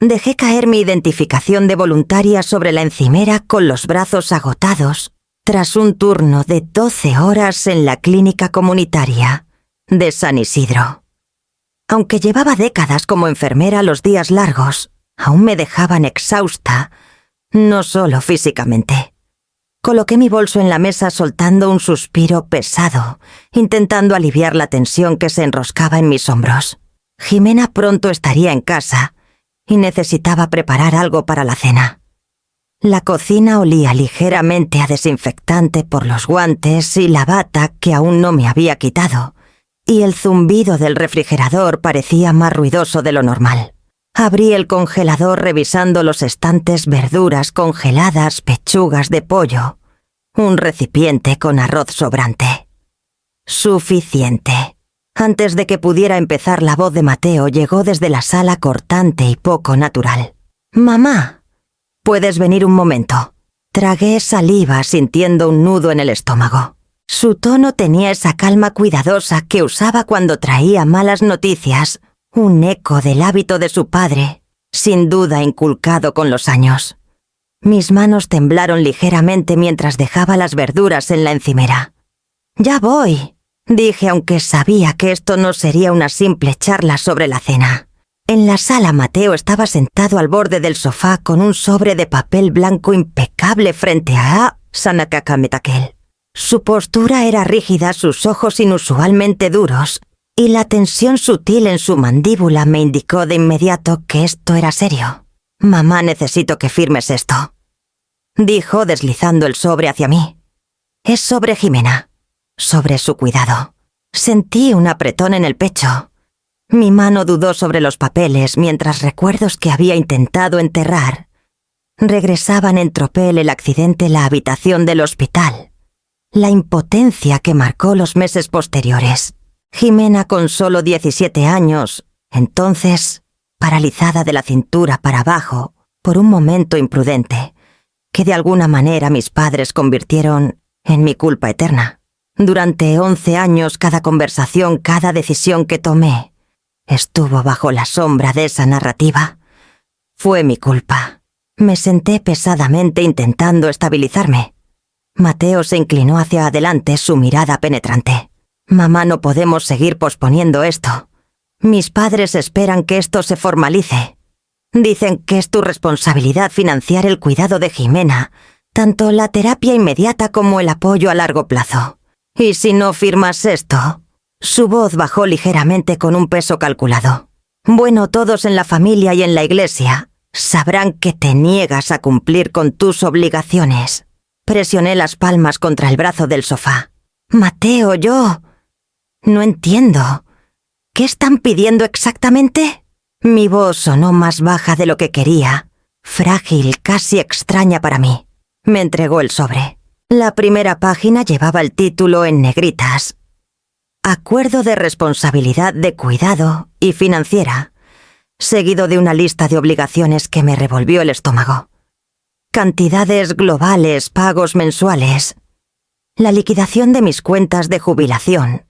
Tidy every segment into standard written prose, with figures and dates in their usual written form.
Dejé caer mi identificación de voluntaria sobre la encimera con los brazos agotados tras un turno de 12 horas en la clínica comunitaria de San Isidro. Aunque llevaba décadas como enfermera, los días largos aún me dejaban exhausta, no solo físicamente. Coloqué mi bolso en la mesa soltando un suspiro pesado, intentando aliviar la tensión que se enroscaba en mis hombros. Jimena pronto estaría en casa y necesitaba preparar algo para la cena. La cocina olía ligeramente a desinfectante por los guantes y la bata que aún no me había quitado, y el zumbido del refrigerador parecía más ruidoso de lo normal. Abrí el congelador revisando los estantes, verduras congeladas, pechugas de pollo, un recipiente con arroz sobrante. Suficiente. Antes de que pudiera empezar, la voz de Mateo llegó desde la sala cortante y poco natural. «Mamá, ¿puedes venir un momento?» Tragué saliva sintiendo un nudo en el estómago. Su tono tenía esa calma cuidadosa que usaba cuando traía malas noticias, un eco del hábito de su padre, sin duda inculcado con los años. Mis manos temblaron ligeramente mientras dejaba las verduras en la encimera. «Ya voy», dije, aunque sabía que esto no sería una simple charla sobre la cena. En la sala, Mateo estaba sentado al borde del sofá con un sobre de papel blanco impecable frente a Sanakakametakeel. Su postura era rígida, sus ojos inusualmente duros, y la tensión sutil en su mandíbula me indicó de inmediato que esto era serio. «Mamá, necesito que firmes esto», dijo deslizando el sobre hacia mí. «Es sobre Jimena, sobre su cuidado». Sentí un apretón en el pecho. Mi mano dudó sobre los papeles mientras recuerdos que había intentado enterrar regresaban en tropel: el accidente, la habitación del hospital, la impotencia que marcó los meses posteriores. Jimena, con solo 17 años, entonces paralizada de la cintura para abajo por un momento imprudente que de alguna manera mis padres convirtieron en mi culpa eterna. Durante 11 años, cada conversación, cada decisión que tomé estuvo bajo la sombra de esa narrativa. Fue mi culpa. Me senté pesadamente intentando estabilizarme. Mateo se inclinó hacia adelante, su mirada penetrante. «Mamá, no podemos seguir posponiendo esto. Mis padres esperan que esto se formalice. Dicen que es tu responsabilidad financiar el cuidado de Jimena, tanto la terapia inmediata como el apoyo a largo plazo. ¿Y si no firmas esto?» Su voz bajó ligeramente con un peso calculado. «Bueno, todos en la familia y en la iglesia sabrán que te niegas a cumplir con tus obligaciones». Presioné las palmas contra el brazo del sofá. «Mateo, yo... no entiendo. ¿Qué están pidiendo exactamente?» Mi voz sonó más baja de lo que quería, frágil, casi extraña para mí. Me entregó el sobre. La primera página llevaba el título en negritas: «Acuerdo de responsabilidad de cuidado y financiera», seguido de una lista de obligaciones que me revolvió el estómago. Cantidades globales, pagos mensuales, la liquidación de mis cuentas de jubilación,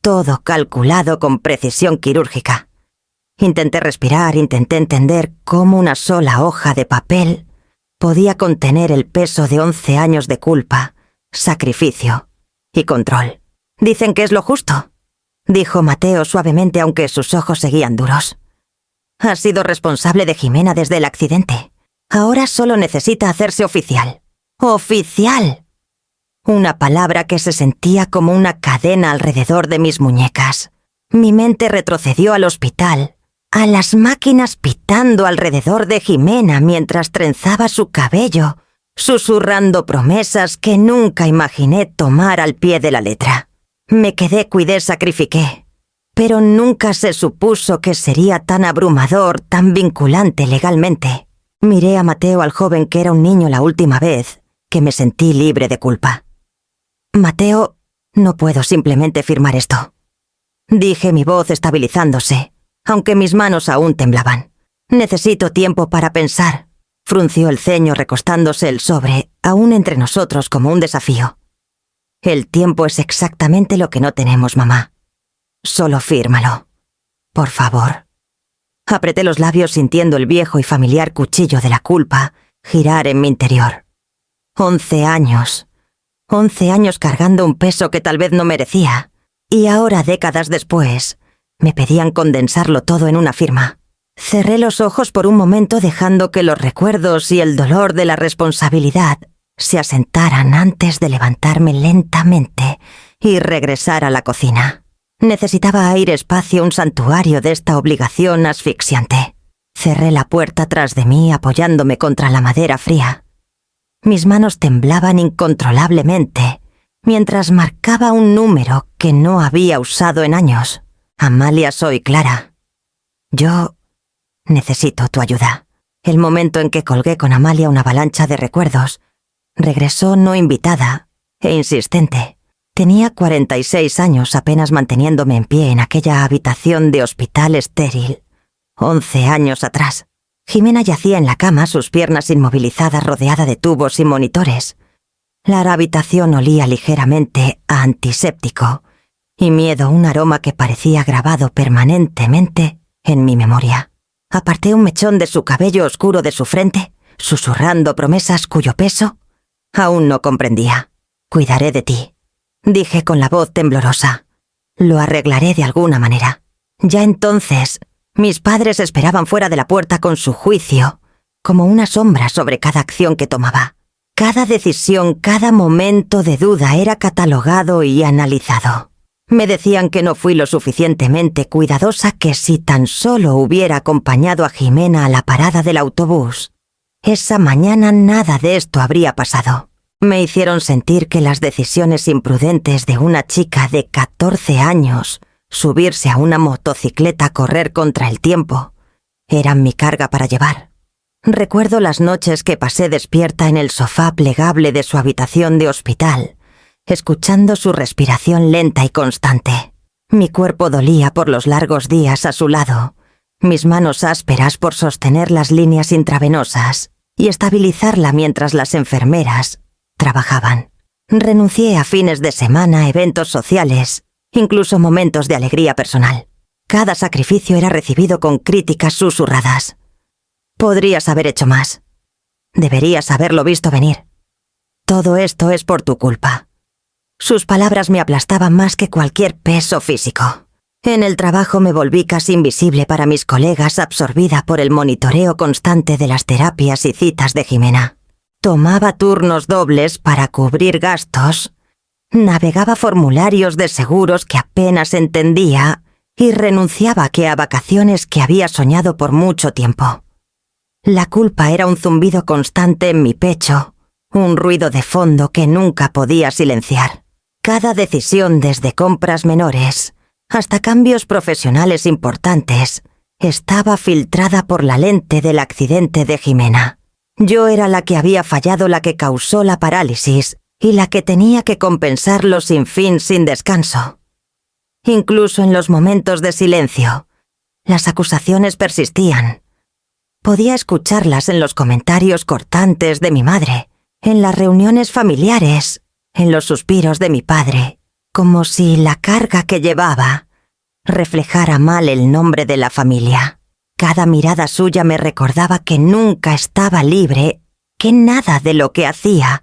todo calculado con precisión quirúrgica. Intenté respirar, intenté entender cómo una sola hoja de papel podía contener el peso de 11 años de culpa, sacrificio y control. «Dicen que es lo justo», dijo Mateo suavemente, aunque sus ojos seguían duros. «Ha sido responsable de Jimena desde el accidente. Ahora solo necesita hacerse oficial». «¡Oficial!», una palabra que se sentía como una cadena alrededor de mis muñecas. Mi mente retrocedió al hospital, a las máquinas pitando alrededor de Jimena mientras trenzaba su cabello, susurrando promesas que nunca imaginé tomar al pie de la letra. Me quedé, cuidé, sacrifiqué, pero nunca se supuso que sería tan abrumador, tan vinculante legalmente. Miré a Mateo, al joven que era un niño la última vez que me sentí libre de culpa. «Mateo, no puedo simplemente firmar esto», dije, mi voz estabilizándose, aunque mis manos aún temblaban. «Necesito tiempo para pensar». Frunció el ceño recostándose el sobre, aún entre nosotros como un desafío. «El tiempo es exactamente lo que no tenemos, mamá. Solo fírmalo. Por favor». Apreté los labios sintiendo el viejo y familiar cuchillo de la culpa girar en mi interior. 11 años. 11 años cargando un peso que tal vez no merecía. Y ahora, décadas después, me pedían condensarlo todo en una firma. Cerré los ojos por un momento dejando que los recuerdos y el dolor de la responsabilidad se asentaran antes de levantarme lentamente y regresar a la cocina. Necesitaba aire, espacio, un santuario de esta obligación asfixiante. Cerré la puerta tras de mí apoyándome contra la madera fría. Mis manos temblaban incontrolablemente mientras marcaba un número que no había usado en años. Amalia, soy Clara. Yo necesito tu ayuda. El momento en que colgué con Amalia una avalancha de recuerdos, regresó no invitada e insistente. Tenía 46 años apenas manteniéndome en pie en aquella habitación de hospital estéril. 11 años atrás. Jimena yacía en la cama, sus piernas inmovilizadas, rodeada de tubos y monitores. La habitación olía ligeramente a antiséptico y miedo, un aroma que parecía grabado permanentemente en mi memoria. Aparté un mechón de su cabello oscuro de su frente, susurrando promesas cuyo peso aún no comprendía. Cuidaré de ti, dije con la voz temblorosa. Lo arreglaré de alguna manera. Ya entonces, mis padres esperaban fuera de la puerta con su juicio, como una sombra sobre cada acción que tomaba. Cada decisión, cada momento de duda era catalogado y analizado. Me decían que no fui lo suficientemente cuidadosa, que si tan solo hubiera acompañado a Jimena a la parada del autobús, esa mañana nada de esto habría pasado. Me hicieron sentir que las decisiones imprudentes de una chica de 14 años, subirse a una motocicleta, correr contra el tiempo, eran mi carga para llevar. Recuerdo las noches que pasé despierta en el sofá plegable de su habitación de hospital, escuchando su respiración lenta y constante. Mi cuerpo dolía por los largos días a su lado, mis manos ásperas por sostener las líneas intravenosas y estabilizarla mientras las enfermeras trabajaban. Renuncié a fines de semana, eventos sociales, incluso momentos de alegría personal. Cada sacrificio era recibido con críticas susurradas. Podrías haber hecho más. Deberías haberlo visto venir. Todo esto es por tu culpa. Sus palabras me aplastaban más que cualquier peso físico. En el trabajo me volví casi invisible para mis colegas, absorbida por el monitoreo constante de las terapias y citas de Jimena. Tomaba turnos dobles para cubrir gastos, navegaba formularios de seguros que apenas entendía y renunciaba a vacaciones que había soñado por mucho tiempo. La culpa era un zumbido constante en mi pecho, un ruido de fondo que nunca podía silenciar. Cada decisión, desde compras menores hasta cambios profesionales importantes, estaba filtrada por la lente del accidente de Jimena. Yo era la que había fallado, la que causó la parálisis y la que tenía que compensarlo sin fin, sin descanso. Incluso en los momentos de silencio, las acusaciones persistían. Podía escucharlas en los comentarios cortantes de mi madre, en las reuniones familiares, en los suspiros de mi padre, como si la carga que llevaba reflejara mal el nombre de la familia. Cada mirada suya me recordaba que nunca estaba libre, que nada de lo que hacía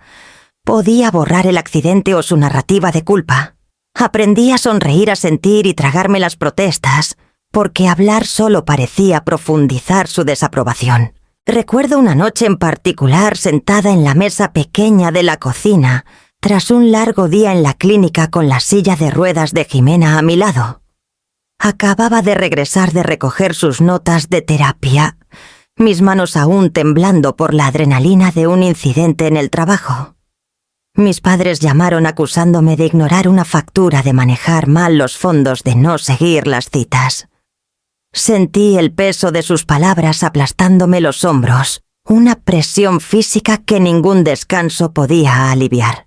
podía borrar el accidente o su narrativa de culpa. Aprendí a sonreír, a sentir y tragarme las protestas, porque hablar solo parecía profundizar su desaprobación. Recuerdo una noche en particular sentada en la mesa pequeña de la cocina, tras un largo día en la clínica con la silla de ruedas de Jimena a mi lado. Acababa de regresar de recoger sus notas de terapia, mis manos aún temblando por la adrenalina de un incidente en el trabajo. Mis padres llamaron acusándome de ignorar una factura, de manejar mal los fondos, de no seguir las citas. Sentí el peso de sus palabras aplastándome los hombros, una presión física que ningún descanso podía aliviar.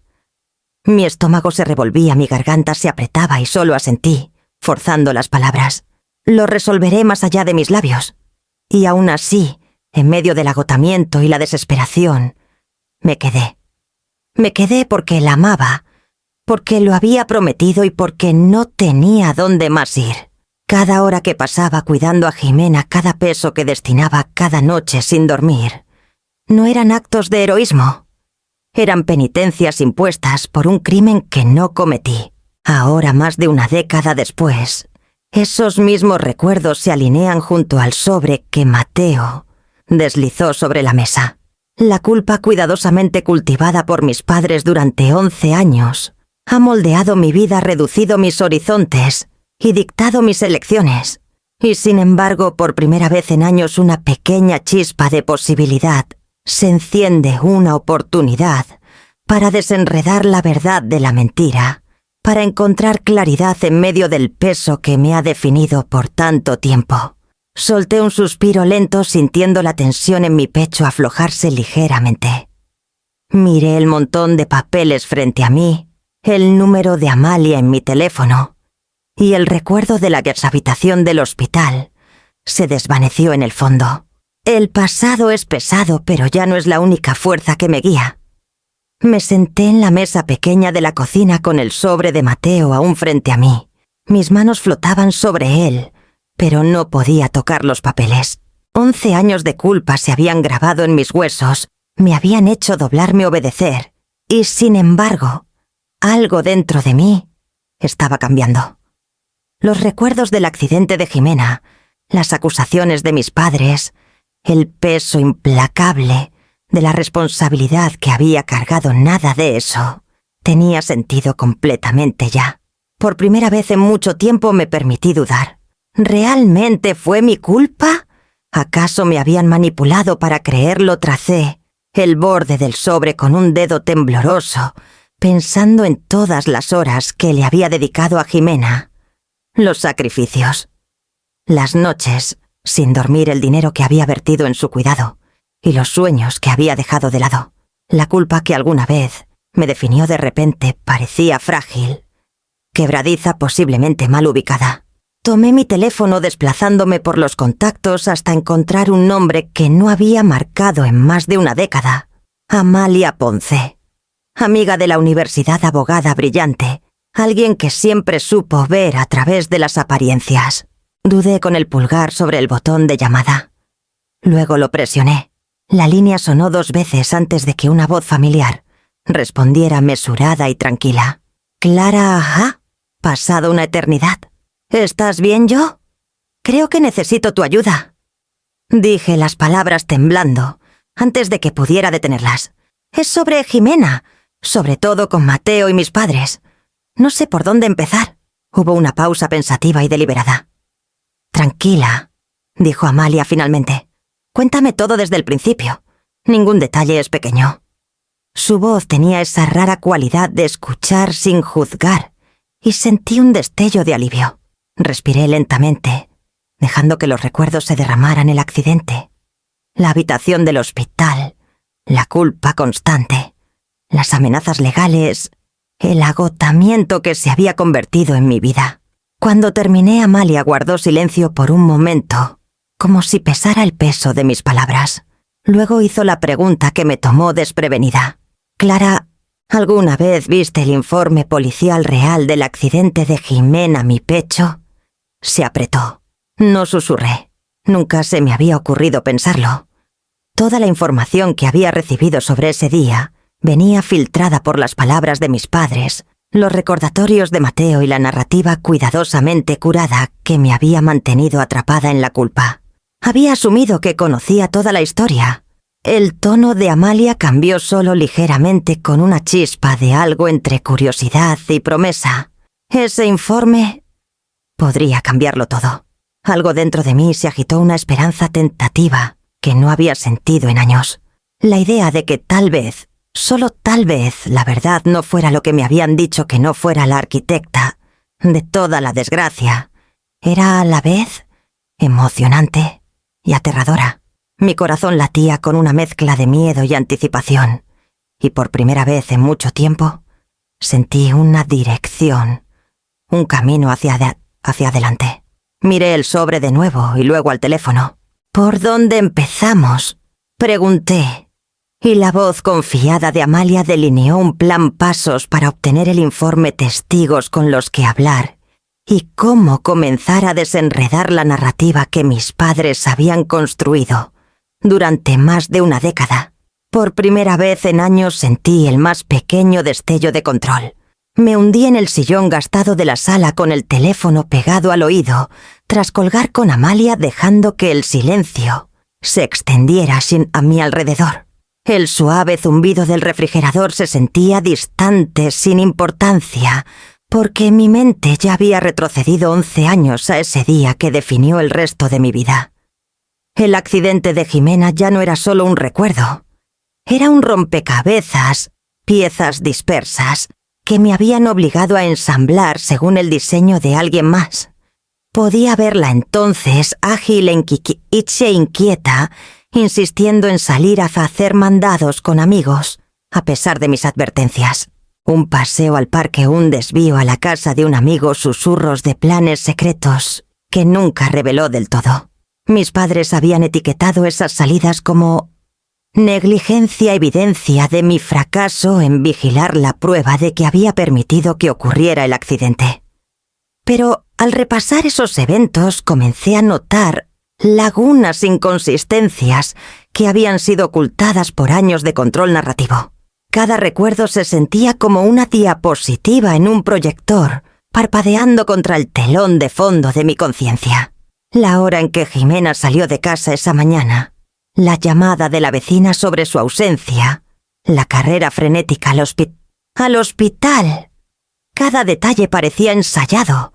Mi estómago se revolvía, mi garganta se apretaba y solo asentí, forzando las palabras. Lo resolveré más allá de mis labios. Y aún así, en medio del agotamiento y la desesperación, me quedé. Me quedé porque la amaba, porque lo había prometido y porque no tenía dónde más ir. Cada hora que pasaba cuidando a Jimena, cada peso que destinaba cada noche sin dormir, no eran actos de heroísmo. Eran penitencias impuestas por un crimen que no cometí. Ahora, más de una década después, esos mismos recuerdos se alinean junto al sobre que Mateo deslizó sobre la mesa. La culpa cuidadosamente cultivada por mis padres durante 11 años ha moldeado mi vida, reducido mis horizontes y dictado mis elecciones. Y sin embargo, por primera vez en años, una pequeña chispa de posibilidad se enciende, una oportunidad para desenredar la verdad de la mentira, para encontrar claridad en medio del peso que me ha definido por tanto tiempo. Solté un suspiro lento, sintiendo la tensión en mi pecho aflojarse ligeramente. Miré el montón de papeles frente a mí, el número de Amalia en mi teléfono, y el recuerdo de la deshabitación del hospital se desvaneció en el fondo. El pasado es pesado, pero ya no es la única fuerza que me guía. Me senté en la mesa pequeña de la cocina con el sobre de Mateo aún frente a mí. Mis manos flotaban sobre él, pero no podía tocar los papeles. 11 años de culpa se habían grabado en mis huesos, me habían hecho doblarme obedecer, y sin embargo, algo dentro de mí estaba cambiando. Los recuerdos del accidente de Jimena, las acusaciones de mis padres, el peso implacable de la responsabilidad que había cargado, nada de eso tenía sentido completamente ya. Por primera vez en mucho tiempo me permití dudar. ¿Realmente fue mi culpa? ¿Acaso me habían manipulado para creerlo? Tracé el borde del sobre con un dedo tembloroso, pensando en todas las horas que le había dedicado a Jimena, los sacrificios, las noches sin dormir, el dinero que había vertido en su cuidado y los sueños que había dejado de lado. La culpa que alguna vez me definió de repente parecía frágil, quebradiza, posiblemente mal ubicada. Tomé mi teléfono desplazándome por los contactos hasta encontrar un nombre que no había marcado en más de una década. Amalia Ponce. Amiga de la universidad, abogada brillante, alguien que siempre supo ver a través de las apariencias. Dudé con el pulgar sobre el botón de llamada. Luego lo presioné. La línea sonó 2 veces antes de que una voz familiar respondiera mesurada y tranquila. Clara, ajá. Pasado una eternidad. ¿Estás bien, yo? Creo que necesito tu ayuda. Dije las palabras temblando, antes de que pudiera detenerlas. Es sobre Jimena, sobre todo con Mateo y mis padres. No sé por dónde empezar. Hubo una pausa pensativa y deliberada. Tranquila, dijo Amalia finalmente. Cuéntame todo desde el principio. Ningún detalle es pequeño. Su voz tenía esa rara cualidad de escuchar sin juzgar, y sentí un destello de alivio. Respiré lentamente, dejando que los recuerdos se derramaran. El accidente, la habitación del hospital, la culpa constante, las amenazas legales, el agotamiento que se había convertido en mi vida. Cuando terminé, Amalia guardó silencio por un momento, como si pesara el peso de mis palabras. Luego hizo la pregunta que me tomó desprevenida. Clara, ¿alguna vez viste el informe policial real del accidente de Jimena? Mi pecho se apretó. No susurré. Nunca se me había ocurrido pensarlo. Toda la información que había recibido sobre ese día venía filtrada por las palabras de mis padres, los recordatorios de Mateo y la narrativa cuidadosamente curada que me había mantenido atrapada en la culpa. Había asumido que conocía toda la historia. El tono de Amalia cambió solo ligeramente, con una chispa de algo entre curiosidad y promesa. Ese informe podría cambiarlo todo. Algo dentro de mí se agitó, una esperanza tentativa que no había sentido en años. La idea de que tal vez, solo tal vez, la verdad no fuera lo que me habían dicho que no fuera la arquitecta de toda la desgracia, era a la vez emocionante y aterradora. Mi corazón latía con una mezcla de miedo y anticipación, y por primera vez en mucho tiempo sentí una dirección, un camino hacia adelante. Miré el sobre de nuevo y luego al teléfono. ¿Por dónde empezamos?, pregunté, y la voz confiada de Amalia delineó un plan pasos para obtener el informe, testigos con los que hablar y cómo comenzar a desenredar la narrativa que mis padres habían construido durante más de una década. Por primera vez en años sentí el más pequeño destello de control. Me hundí en el sillón gastado de la sala con el teléfono pegado al oído, tras colgar con Amalia, dejando que el silencio se extendiera a mi alrededor. El suave zumbido del refrigerador se sentía distante, sin importancia, porque mi mente ya había retrocedido 11 años a ese día que definió el resto de mi vida. El accidente de Jimena ya no era solo un recuerdo. Era un rompecabezas, piezas dispersas, que me habían obligado a ensamblar según el diseño de alguien más. Podía verla entonces, ágil e inquieta, insistiendo en salir a hacer mandados con amigos, a pesar de mis advertencias. Un paseo al parque, un desvío a la casa de un amigo, susurros de planes secretos que nunca reveló del todo. Mis padres habían etiquetado esas salidas como negligencia, evidencia de mi fracaso en vigilar la prueba de que había permitido que ocurriera el accidente. Pero al repasar esos eventos comencé a notar lagunas, inconsistencias que habían sido ocultadas por años de control narrativo. Cada recuerdo se sentía como una diapositiva en un proyector, parpadeando contra el telón de fondo de mi conciencia. La hora en que Jimena salió de casa esa mañana, la llamada de la vecina sobre su ausencia, la carrera frenética al hospital. Cada detalle parecía ensayado,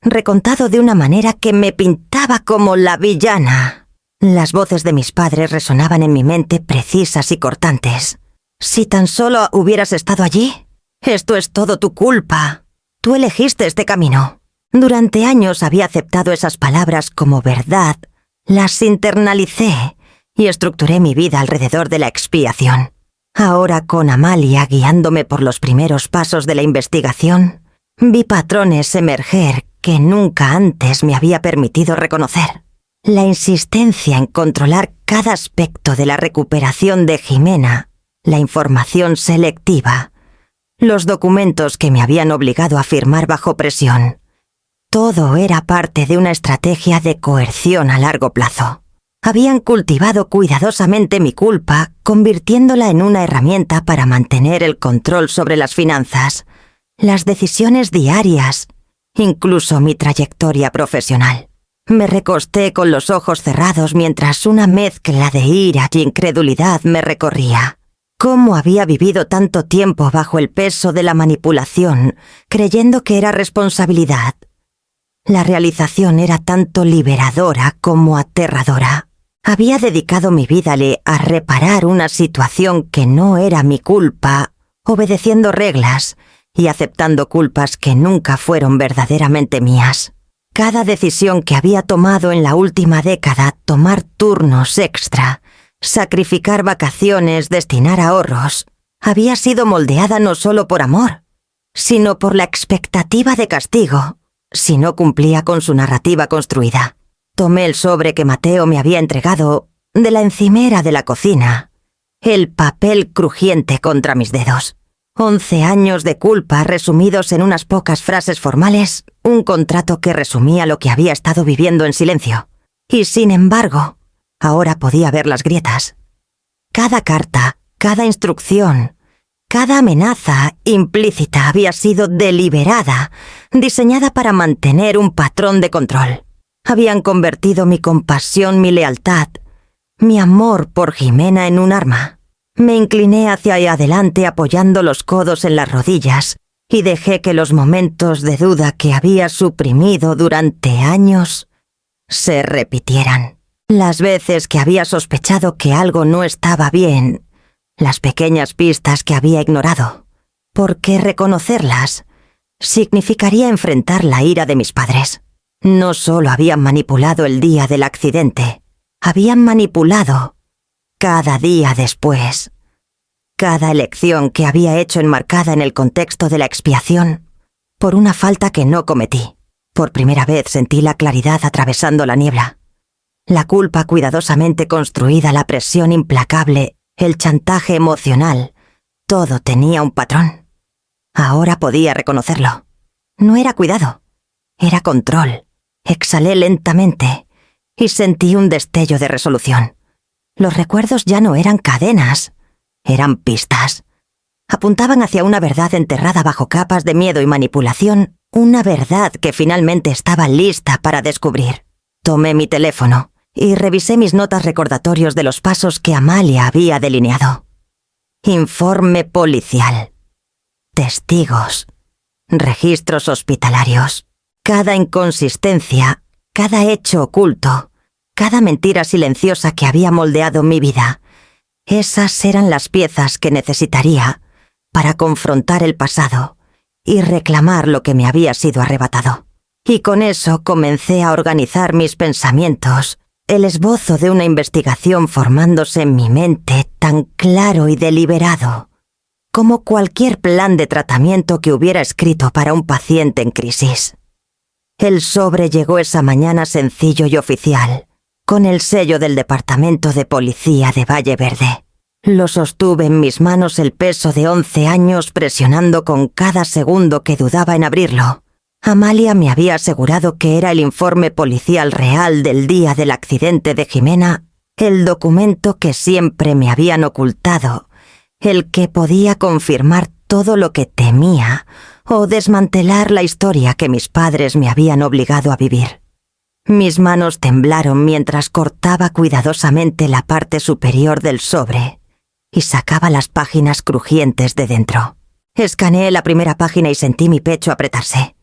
recontado de una manera que me pintaba como la villana. Las voces de mis padres resonaban en mi mente, precisas y cortantes. Si tan solo hubieras estado allí, esto es todo tu culpa. Tú elegiste este camino. Durante años había aceptado esas palabras como verdad, las internalicé y estructuré mi vida alrededor de la expiación. Ahora, con Amalia guiándome por los primeros pasos de la investigación, vi patrones emerger que nunca antes me había permitido reconocer. La insistencia en controlar cada aspecto de la recuperación de Jimena, la información selectiva, los documentos que me habían obligado a firmar bajo presión. Todo era parte de una estrategia de coerción a largo plazo. Habían cultivado cuidadosamente mi culpa, convirtiéndola en una herramienta para mantener el control sobre las finanzas, las decisiones diarias, incluso mi trayectoria profesional. Me recosté con los ojos cerrados mientras una mezcla de ira y incredulidad me recorría. ¿Cómo había vivido tanto tiempo bajo el peso de la manipulación, creyendo que era responsabilidad? La realización era tanto liberadora como aterradora. Había dedicado mi vida a reparar una situación que no era mi culpa, obedeciendo reglas y aceptando culpas que nunca fueron verdaderamente mías. Cada decisión que había tomado en la última década, tomar turnos extra, sacrificar vacaciones, destinar ahorros, había sido moldeada no solo por amor, sino por la expectativa de castigo, si no cumplía con su narrativa construida. Tomé el sobre que Mateo me había entregado de la encimera de la cocina, el papel crujiente contra mis dedos. 11 años de culpa resumidos en unas pocas frases formales, un contrato que resumía lo que había estado viviendo en silencio. Y sin embargo, ahora podía ver las grietas. Cada carta, cada instrucción, cada amenaza implícita había sido deliberada, diseñada para mantener un patrón de control. Habían convertido mi compasión, mi lealtad, mi amor por Jimena en un arma. Me incliné hacia adelante apoyando los codos en las rodillas y dejé que los momentos de duda que había suprimido durante años se repitieran. Las veces que había sospechado que algo no estaba bien, las pequeñas pistas que había ignorado, porque reconocerlas significaría enfrentar la ira de mis padres. No solo habían manipulado el día del accidente, habían manipulado cada día después. Cada elección que había hecho enmarcada en el contexto de la expiación por una falta que no cometí. Por primera vez sentí la claridad atravesando la niebla. La culpa cuidadosamente construida, la presión implacable, el chantaje emocional, todo tenía un patrón. Ahora podía reconocerlo. No era cuidado, Era control. Exhalé lentamente y sentí un destello de resolución. Los recuerdos ya no eran cadenas, eran pistas. Apuntaban hacia una verdad enterrada bajo capas de miedo y manipulación, una verdad que finalmente estaba lista para descubrir. Tomé mi teléfono y revisé mis notas recordatorios de los pasos que Amalia había delineado. Informe policial. Testigos. Registros hospitalarios. Cada inconsistencia, cada hecho oculto, cada mentira silenciosa que había moldeado mi vida. Esas eran las piezas que necesitaría para confrontar el pasado y reclamar lo que me había sido arrebatado. Y con eso comencé a organizar mis pensamientos, el esbozo de una investigación formándose en mi mente tan claro y deliberado, como cualquier plan de tratamiento que hubiera escrito para un paciente en crisis. El sobre llegó esa mañana sencillo y oficial, con el sello del Departamento de Policía de Valle Verde. Lo sostuve en mis manos el peso de 11 años presionando con cada segundo que dudaba en abrirlo. Amalia me había asegurado que era el informe policial real del día del accidente de Jimena, el documento que siempre me habían ocultado, el que podía confirmar todo lo que temía o desmantelar la historia que mis padres me habían obligado a vivir. Mis manos temblaron mientras cortaba cuidadosamente la parte superior del sobre y sacaba las páginas crujientes de dentro. Escaneé la primera página y sentí mi pecho apretarse.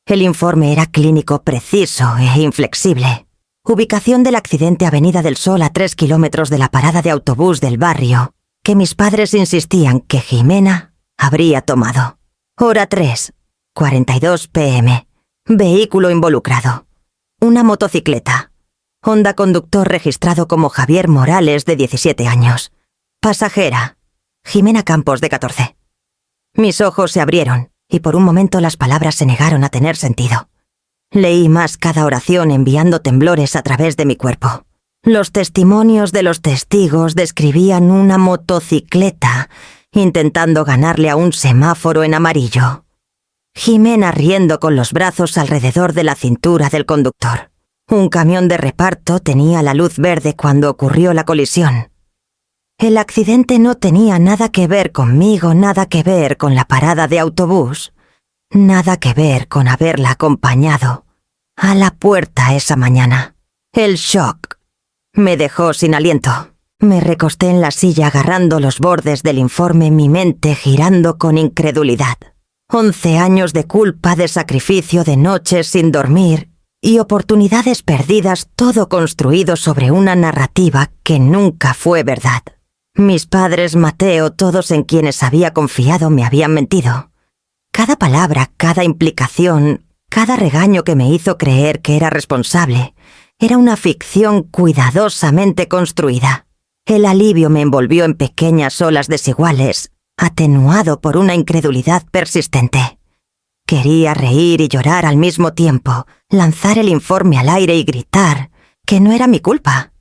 El informe era clínico preciso e inflexible. Ubicación del accidente Avenida del Sol a 3 kilómetros de la parada de autobús del barrio, que mis padres insistían que Jimena habría tomado. Hora 3, 42 p.m. Vehículo involucrado. Una motocicleta. Honda conductor registrado como Javier Morales, de 17 años. Pasajera. Jimena Campos, de 14. Mis ojos se abrieron y por un momento las palabras se negaron a tener sentido. Leí más cada oración enviando temblores a través de mi cuerpo. Los testimonios de los testigos describían una motocicleta intentando ganarle a un semáforo en amarillo. Jimena riendo con los brazos alrededor de la cintura del conductor. Un camión de reparto tenía la luz verde cuando ocurrió la colisión. El accidente no tenía nada que ver conmigo, nada que ver con la parada de autobús, nada que ver con haberla acompañado a la puerta esa mañana. El shock me dejó sin aliento. Me recosté en la silla agarrando los bordes del informe, mi mente girando con incredulidad. 11 años de culpa, de sacrificio, de noches sin dormir y oportunidades perdidas, todo construido sobre una narrativa que nunca fue verdad. Mis padres, Mateo, todos en quienes había confiado me habían mentido. Cada palabra, cada implicación, cada regaño que me hizo creer que era responsable, era una ficción cuidadosamente construida. El alivio me envolvió en pequeñas olas desiguales, atenuado por una incredulidad persistente. Quería reír y llorar al mismo tiempo, lanzar el informe al aire y gritar que no era mi culpa.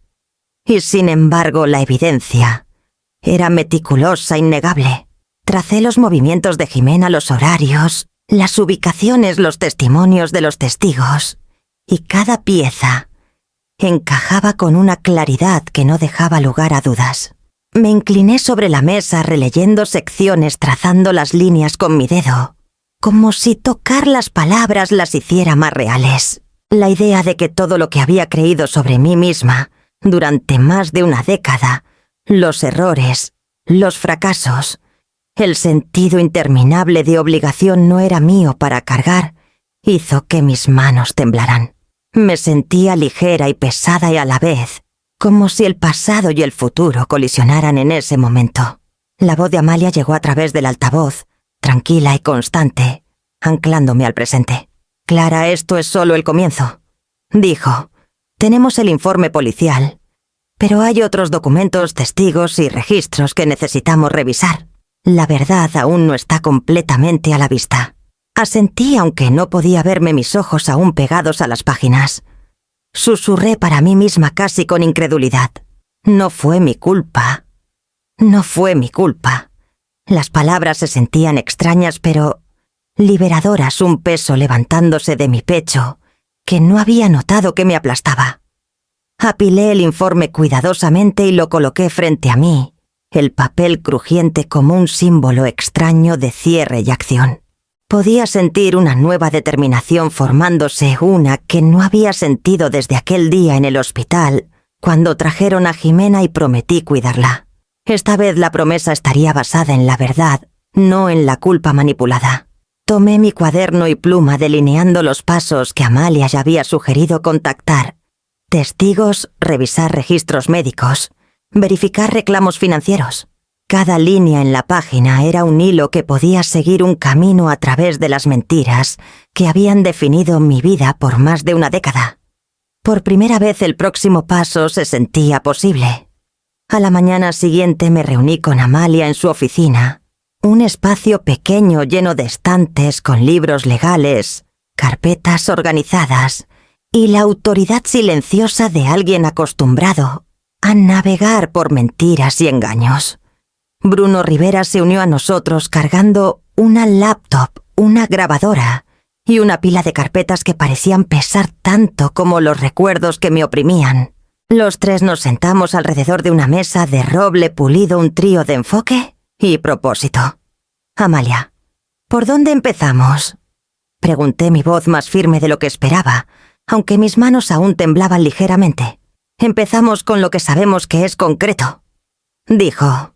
Y sin embargo, la evidencia era meticulosa, innegable. Tracé los movimientos de Jimena, los horarios, las ubicaciones, los testimonios de los testigos, y cada pieza encajaba con una claridad que no dejaba lugar a dudas. Me incliné sobre la mesa releyendo secciones, trazando las líneas con mi dedo, como si tocar las palabras las hiciera más reales. La idea de que todo lo que había creído sobre mí misma durante más de una década, los errores, los fracasos, el sentido interminable de obligación no era mío para cargar, hizo que mis manos temblaran. Me sentía ligera y pesada y a la vez, como si el pasado y el futuro colisionaran en ese momento. La voz de Amalia llegó a través del altavoz, tranquila y constante, anclándome al presente. «Clara, esto es solo el comienzo», dijo. «Tenemos el informe policial, pero hay otros documentos, testigos y registros que necesitamos revisar. La verdad aún no está completamente a la vista». Asentí aunque no podía verme mis ojos aún pegados a las páginas. Susurré para mí misma casi con incredulidad. No fue mi culpa. No fue mi culpa. Las palabras se sentían extrañas, pero liberadoras un peso levantándose de mi pecho que no había notado que me aplastaba. Apilé el informe cuidadosamente y lo coloqué frente a mí, el papel crujiente como un símbolo extraño de cierre y acción. Podía sentir una nueva determinación formándose, una que no había sentido desde aquel día en el hospital, cuando trajeron a Jimena y prometí cuidarla. Esta vez la promesa estaría basada en la verdad, no en la culpa manipulada. Tomé mi cuaderno y pluma delineando los pasos que Amalia ya había sugerido: contactar testigos, revisar registros médicos, verificar reclamos financieros. Cada línea en la página era un hilo que podía seguir un camino a través de las mentiras que habían definido mi vida por más de una década. Por primera vez el próximo paso se sentía posible. A la mañana siguiente me reuní con Amalia en su oficina, un espacio pequeño lleno de estantes con libros legales, carpetas organizadas y la autoridad silenciosa de alguien acostumbrado a navegar por mentiras y engaños. Bruno Rivera se unió a nosotros cargando una laptop, una grabadora y una pila de carpetas que parecían pesar tanto como los recuerdos que me oprimían. Los tres nos sentamos alrededor de una mesa de roble pulido, un trío de enfoque y propósito. Amalia, ¿por dónde empezamos?, pregunté, mi voz más firme de lo que esperaba, aunque mis manos aún temblaban ligeramente. Empezamos con lo que sabemos que es concreto, dijo.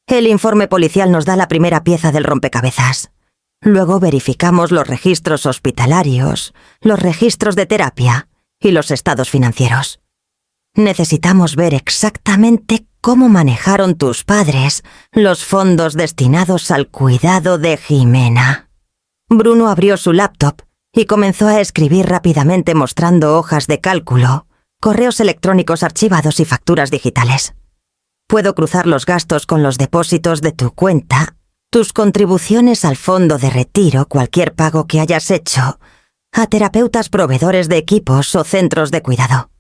El informe policial nos da la primera pieza del rompecabezas. Luego verificamos los registros hospitalarios, los registros de terapia y los estados financieros. Necesitamos ver exactamente cómo manejaron tus padres los fondos destinados al cuidado de Jimena. Bruno abrió su laptop y comenzó a escribir rápidamente mostrando hojas de cálculo, correos electrónicos archivados y facturas digitales. Puedo cruzar los gastos con los depósitos de tu cuenta, tus contribuciones al fondo de retiro, cualquier pago que hayas hecho, a terapeutas proveedores de equipos o centros de cuidado.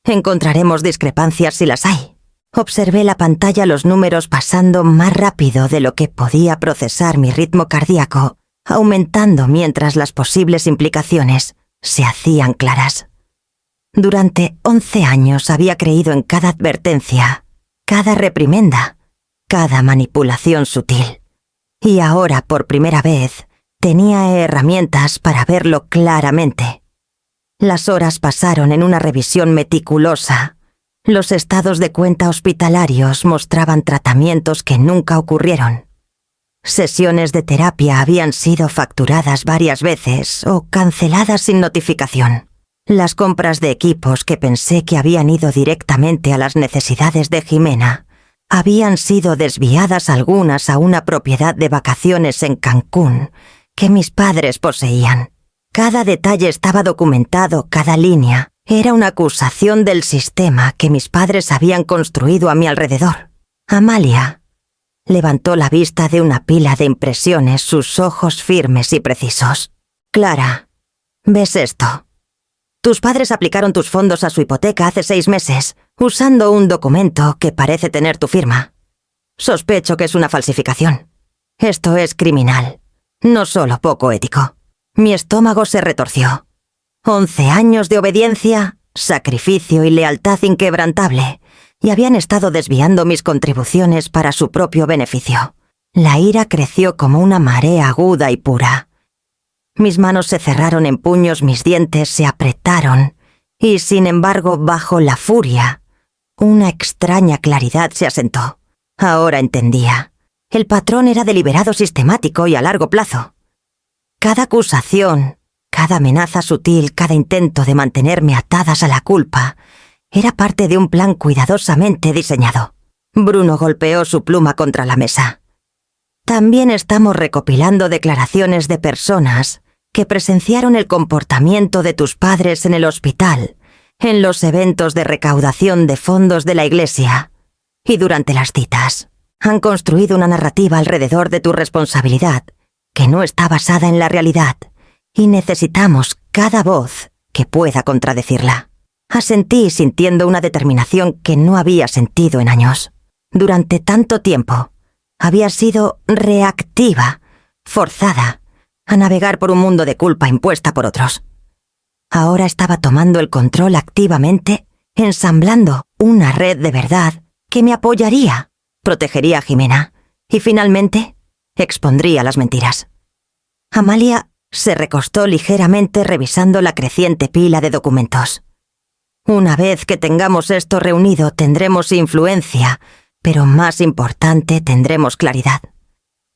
Encontraremos discrepancias si las hay. Observé la pantalla, los números pasando más rápido de lo que podía procesar mi ritmo cardíaco, aumentando mientras las posibles implicaciones se hacían claras. Durante 11 años había creído en cada advertencia, cada reprimenda, cada manipulación sutil. Y ahora, por primera vez, tenía herramientas para verlo claramente. Las horas pasaron en una revisión meticulosa. Los estados de cuenta hospitalarios mostraban tratamientos que nunca ocurrieron. Sesiones de terapia habían sido facturadas varias veces o canceladas sin notificación. Las compras de equipos que pensé que habían ido directamente a las necesidades de Jimena habían sido desviadas algunas a una propiedad de vacaciones en Cancún que mis padres poseían. Cada detalle estaba documentado, cada línea era una acusación del sistema que mis padres habían construido a mi alrededor. Amalia levantó la vista de una pila de impresiones, sus ojos firmes y precisos. Clara, ¿ves esto? Tus padres aplicaron tus fondos a su hipoteca hace 6 meses, usando un documento que parece tener tu firma. Sospecho que es una falsificación. Esto es criminal, no solo poco ético. Mi estómago se retorció. 11 años de obediencia, sacrificio y lealtad inquebrantable, y habían estado desviando mis contribuciones para su propio beneficio. La ira creció como una marea aguda y pura. Mis manos se cerraron en puños, mis dientes se apretaron, y sin embargo, bajo la furia, una extraña claridad se asentó. Ahora entendía. El patrón era deliberado, sistemático y a largo plazo. Cada acusación, cada amenaza sutil, cada intento de mantenerme atadas a la culpa, era parte de un plan cuidadosamente diseñado. Bruno golpeó su pluma contra la mesa. También estamos recopilando declaraciones de personas que presenciaron el comportamiento de tus padres en el hospital, en los eventos de recaudación de fondos de la iglesia y durante las citas. Han construido una narrativa alrededor de tu responsabilidad que no está basada en la realidad y necesitamos cada voz que pueda contradecirla. Asentí sintiendo una determinación que no había sentido en años. Durante tanto tiempo había sido reactiva, forzada, a navegar por un mundo de culpa impuesta por otros. Ahora estaba tomando el control activamente, ensamblando una red de verdad que me apoyaría, protegería a Jimena y finalmente expondría las mentiras. Amalia se recostó ligeramente revisando la creciente pila de documentos. Una vez que tengamos esto reunido tendremos influencia, pero más importante, tendremos claridad.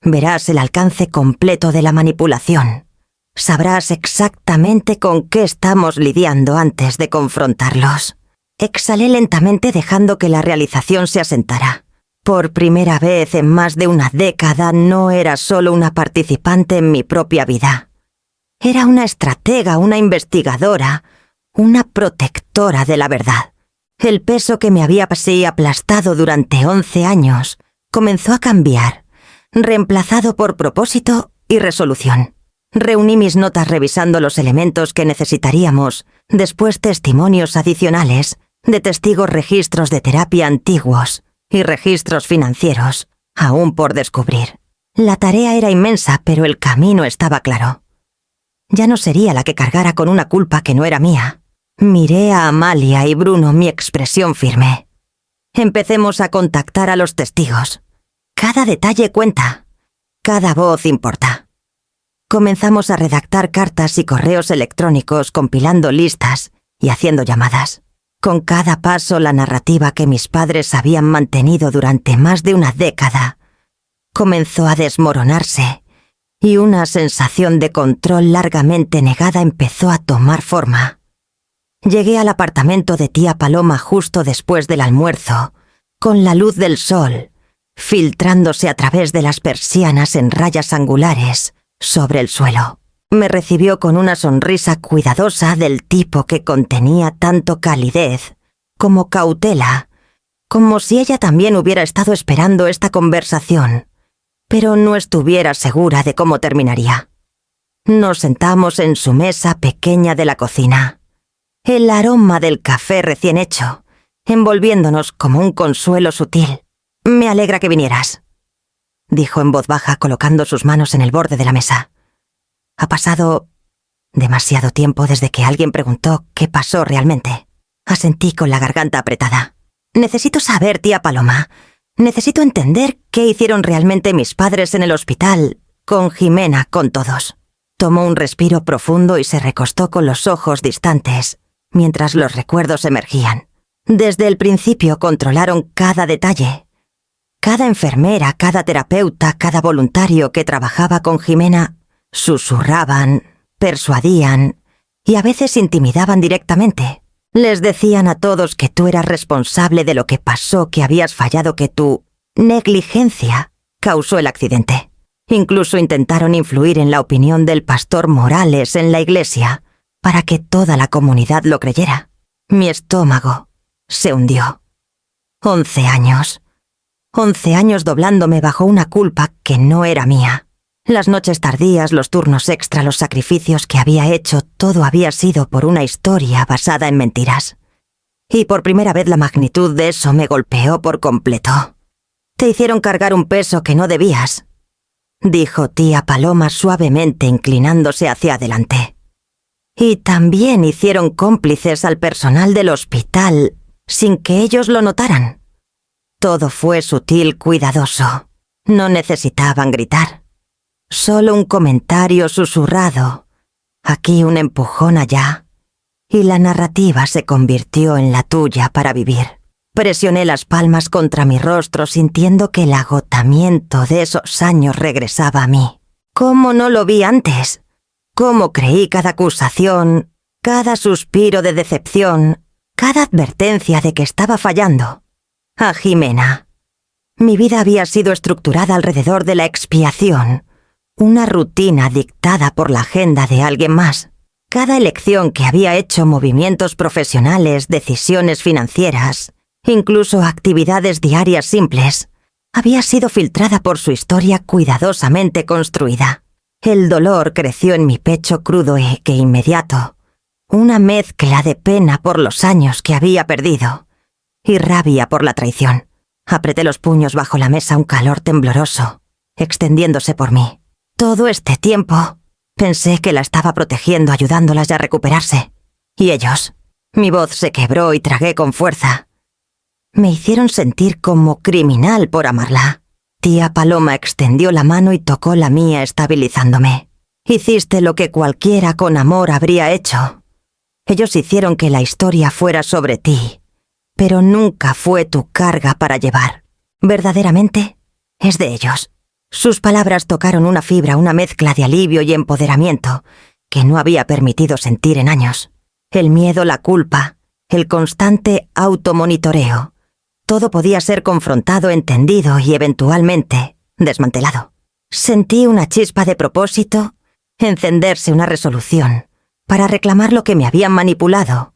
Verás el alcance completo de la manipulación. Sabrás exactamente con qué estamos lidiando antes de confrontarlos. Exhalé lentamente dejando que la realización se asentara. Por primera vez en más de una década no era solo una participante en mi propia vida. Era una estratega, una investigadora, una protectora de la verdad. El peso que me había así aplastado durante 11 años comenzó a cambiar, reemplazado por propósito y resolución. Reuní mis notas revisando los elementos que necesitaríamos, después testimonios adicionales, de testigos registros de terapia antiguos y registros financieros, aún por descubrir. La tarea era inmensa, pero el camino estaba claro. Ya no sería la que cargara con una culpa que no era mía. Miré a Amalia y Bruno mi expresión firme. Empecemos a contactar a los testigos. Cada detalle cuenta. Cada voz importa. Comenzamos a redactar cartas y correos electrónicos, compilando listas y haciendo llamadas. Con cada paso la narrativa que mis padres habían mantenido durante más de una década comenzó a desmoronarse y una sensación de control largamente negada empezó a tomar forma. Llegué al apartamento de tía Paloma justo después del almuerzo, con la luz del sol, filtrándose a través de las persianas en rayas angulares sobre el suelo. Me recibió con una sonrisa cuidadosa del tipo que contenía tanto calidez como cautela, como si ella también hubiera estado esperando esta conversación, pero no estuviera segura de cómo terminaría. Nos sentamos en su mesa pequeña de la cocina. El aroma del café recién hecho, envolviéndonos como un consuelo sutil. «Me alegra que vinieras», dijo en voz baja colocando sus manos en el borde de la mesa. Ha pasado demasiado tiempo desde que alguien preguntó qué pasó realmente. Asentí con la garganta apretada. Necesito saber, tía Paloma. Necesito entender qué hicieron realmente mis padres en el hospital, con Jimena, con todos. Tomó un respiro profundo y se recostó con los ojos distantes, mientras los recuerdos emergían. Desde el principio controlaron cada detalle. Cada enfermera, cada terapeuta, cada voluntario que trabajaba con Jimena susurraban, persuadían y a veces intimidaban directamente. Les decían a todos que tú eras responsable de lo que pasó, que habías fallado, que tu negligencia causó el accidente. Incluso intentaron influir en la opinión del pastor Morales en la iglesia para que toda la comunidad lo creyera. Mi estómago se hundió. 11 años. 11 años doblándome bajo una culpa que no era mía. Las noches tardías, los turnos extra, los sacrificios que había hecho, todo había sido por una historia basada en mentiras. Y por primera vez la magnitud de eso me golpeó por completo. Te hicieron cargar un peso que no debías, dijo tía Paloma suavemente inclinándose hacia adelante. Y también hicieron cómplices al personal del hospital sin que ellos lo notaran. Todo fue sutil, cuidadoso. No necesitaban gritar. Solo un comentario susurrado, aquí un empujón allá, y la narrativa se convirtió en la tuya para vivir. Presioné las palmas contra mi rostro sintiendo que el agotamiento de esos años regresaba a mí. ¿Cómo no lo vi antes? ¿Cómo creí cada acusación, cada suspiro de decepción, cada advertencia de que estaba fallando? A Jimena. Mi vida había sido estructurada alrededor de la expiación, una rutina dictada por la agenda de alguien más. Cada elección que había hecho, movimientos profesionales, decisiones financieras, incluso actividades diarias simples, había sido filtrada por su historia cuidadosamente construida. El dolor creció en mi pecho crudo e inmediato, una mezcla de pena por los años que había perdido y rabia por la traición. Apreté los puños bajo la mesa, un calor tembloroso, extendiéndose por mí. Todo este tiempo, Pensé que la estaba protegiendo, ayudándolas a recuperarse. Y ellos. Mi voz se quebró y tragué con fuerza. Me hicieron sentir como criminal por amarla. Tía Paloma extendió la mano y tocó la mía, estabilizándome. Hiciste lo que cualquiera con amor habría hecho. Ellos hicieron que la historia fuera sobre ti, pero nunca fue tu carga para llevar. Verdaderamente, es de ellos. Sus palabras tocaron una fibra, una mezcla de alivio y empoderamiento que no había permitido sentir en años. El miedo, la culpa, el constante automonitoreo. Todo podía ser confrontado, entendido y eventualmente desmantelado. Sentí una chispa de propósito, encenderse una resolución para reclamar lo que me habían manipulado,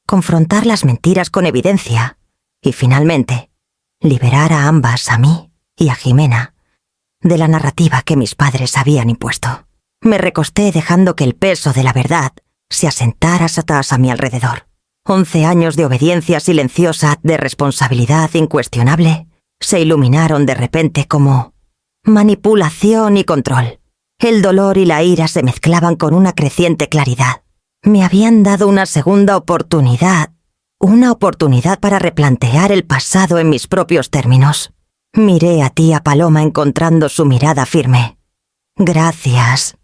confrontar las mentiras con evidencia y finalmente liberar a ambas, a mí y a Jimena, de la narrativa que mis padres habían impuesto. Me recosté dejando que el peso de la verdad se asentara atrás a mi alrededor. 11 años de obediencia silenciosa, de responsabilidad incuestionable, se iluminaron de repente como manipulación y control. El dolor y la ira se mezclaban con una creciente claridad. Me habían dado una segunda oportunidad, una oportunidad para replantear el pasado en mis propios términos. Miré a tía Paloma encontrando su mirada firme. Gracias,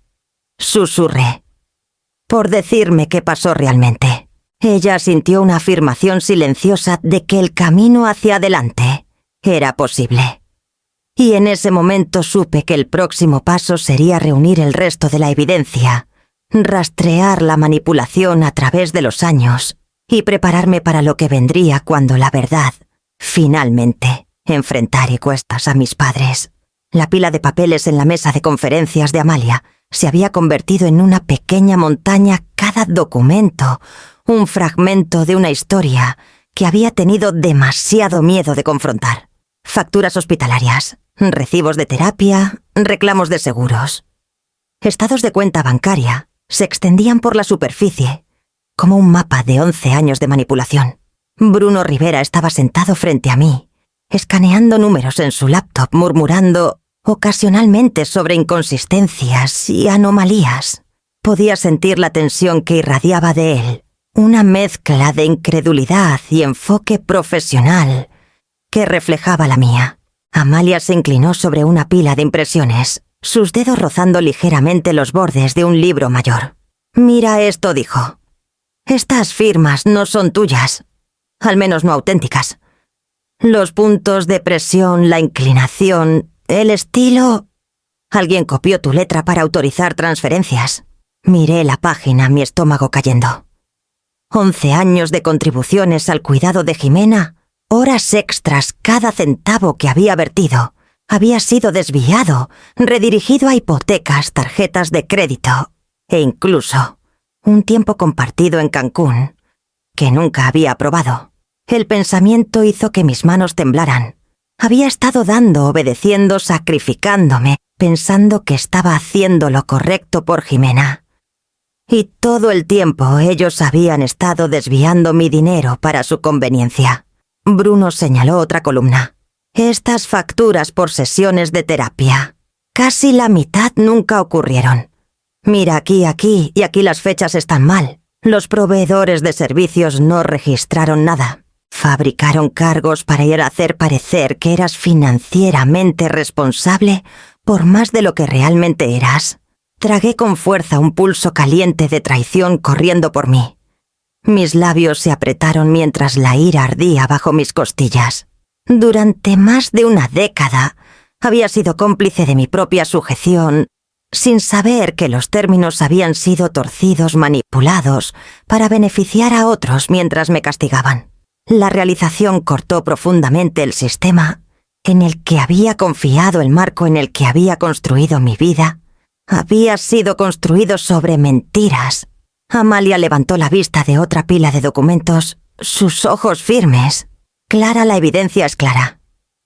susurré, por decirme qué pasó realmente. Ella sintió una afirmación silenciosa de que el camino hacia adelante era posible. Y en ese momento supe que el próximo paso sería reunir el resto de la evidencia, rastrear la manipulación a través de los años y prepararme para lo que vendría cuando la verdad, finalmente, enfrentara cuestas a mis padres. La pila de papeles en la mesa de conferencias de Amalia se había convertido en una pequeña montaña, cada documento, un fragmento de una historia que había tenido demasiado miedo de confrontar. Facturas hospitalarias, recibos de terapia, reclamos de seguros. Estados de cuenta bancaria se extendían por la superficie, como un mapa de 11 años de manipulación. Bruno Rivera estaba sentado frente a mí, escaneando números en su laptop, murmurando ocasionalmente sobre inconsistencias y anomalías. Podía sentir la tensión que irradiaba de él, una mezcla de incredulidad y enfoque profesional que reflejaba la mía. Amalia se inclinó sobre una pila de impresiones, sus dedos rozando ligeramente los bordes de un libro mayor. «Mira esto», dijo. «Estas firmas no son tuyas, al menos no auténticas. Los puntos de presión, la inclinación, el estilo... Alguien copió tu letra para autorizar transferencias». Miré la página, mi estómago cayendo. 11 años de contribuciones al cuidado de Jimena, horas extras, cada centavo que había vertido, había sido desviado, redirigido a hipotecas, tarjetas de crédito e incluso un tiempo compartido en Cancún, que nunca había aprobado. El pensamiento hizo que mis manos temblaran. Había estado dando, obedeciendo, sacrificándome, pensando que estaba haciendo lo correcto por Jimena. Y todo el tiempo ellos habían estado desviando mi dinero para su conveniencia. Bruno señaló otra columna. Estas facturas por sesiones de terapia. Casi la mitad nunca ocurrieron. Mira aquí y aquí las fechas están mal. Los proveedores de servicios no registraron nada. Fabricaron cargos para ir a hacer parecer que eras financieramente responsable por más de lo que realmente eras. Tragué con fuerza, un pulso caliente de traición corriendo por mí. Mis labios se apretaron mientras la ira ardía bajo mis costillas. Durante más de una década había sido cómplice de mi propia sujeción, sin saber que los términos habían sido torcidos, manipulados, para beneficiar a otros mientras me castigaban. La realización cortó profundamente el sistema en el que había confiado, el marco en el que había construido mi vida. Había sido construido sobre mentiras. Amalia levantó la vista de otra pila de documentos, sus ojos firmes. Clara, la evidencia es clara.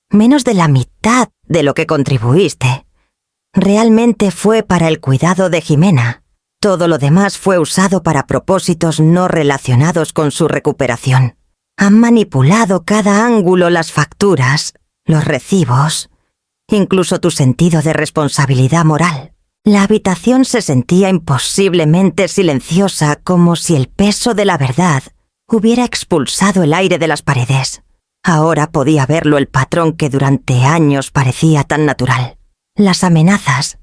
Menos de la mitad de lo que contribuiste realmente fue para el cuidado de Jimena. Todo lo demás fue usado para propósitos no relacionados con su recuperación. Han manipulado cada ángulo, las facturas, los recibos, incluso tu sentido de responsabilidad moral. La habitación se sentía imposiblemente silenciosa, como si el peso de la verdad hubiera expulsado el aire de las paredes. Ahora podía verlo el patrón que durante años parecía tan natural. Las amenazas,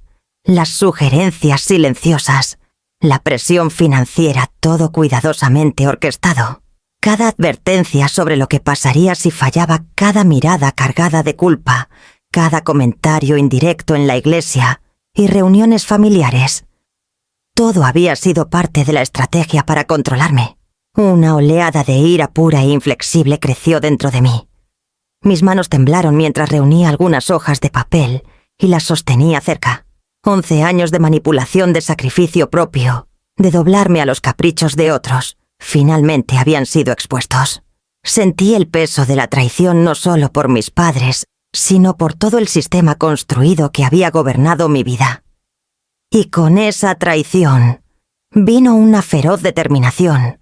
las sugerencias silenciosas, la presión financiera, todo cuidadosamente orquestado. Cada advertencia sobre lo que pasaría si fallaba, cada mirada cargada de culpa, cada comentario indirecto en la iglesia y reuniones familiares. Todo había sido parte de la estrategia para controlarme. Una oleada de ira pura e inflexible creció dentro de mí. Mis manos temblaron mientras reunía algunas hojas de papel y las sostenía cerca. 11 años de manipulación, de sacrificio propio, de doblarme a los caprichos de otros, finalmente habían sido expuestos. Sentí el peso de la traición no solo por mis padres, sino por todo el sistema construido que había gobernado mi vida. Y con esa traición vino una feroz determinación,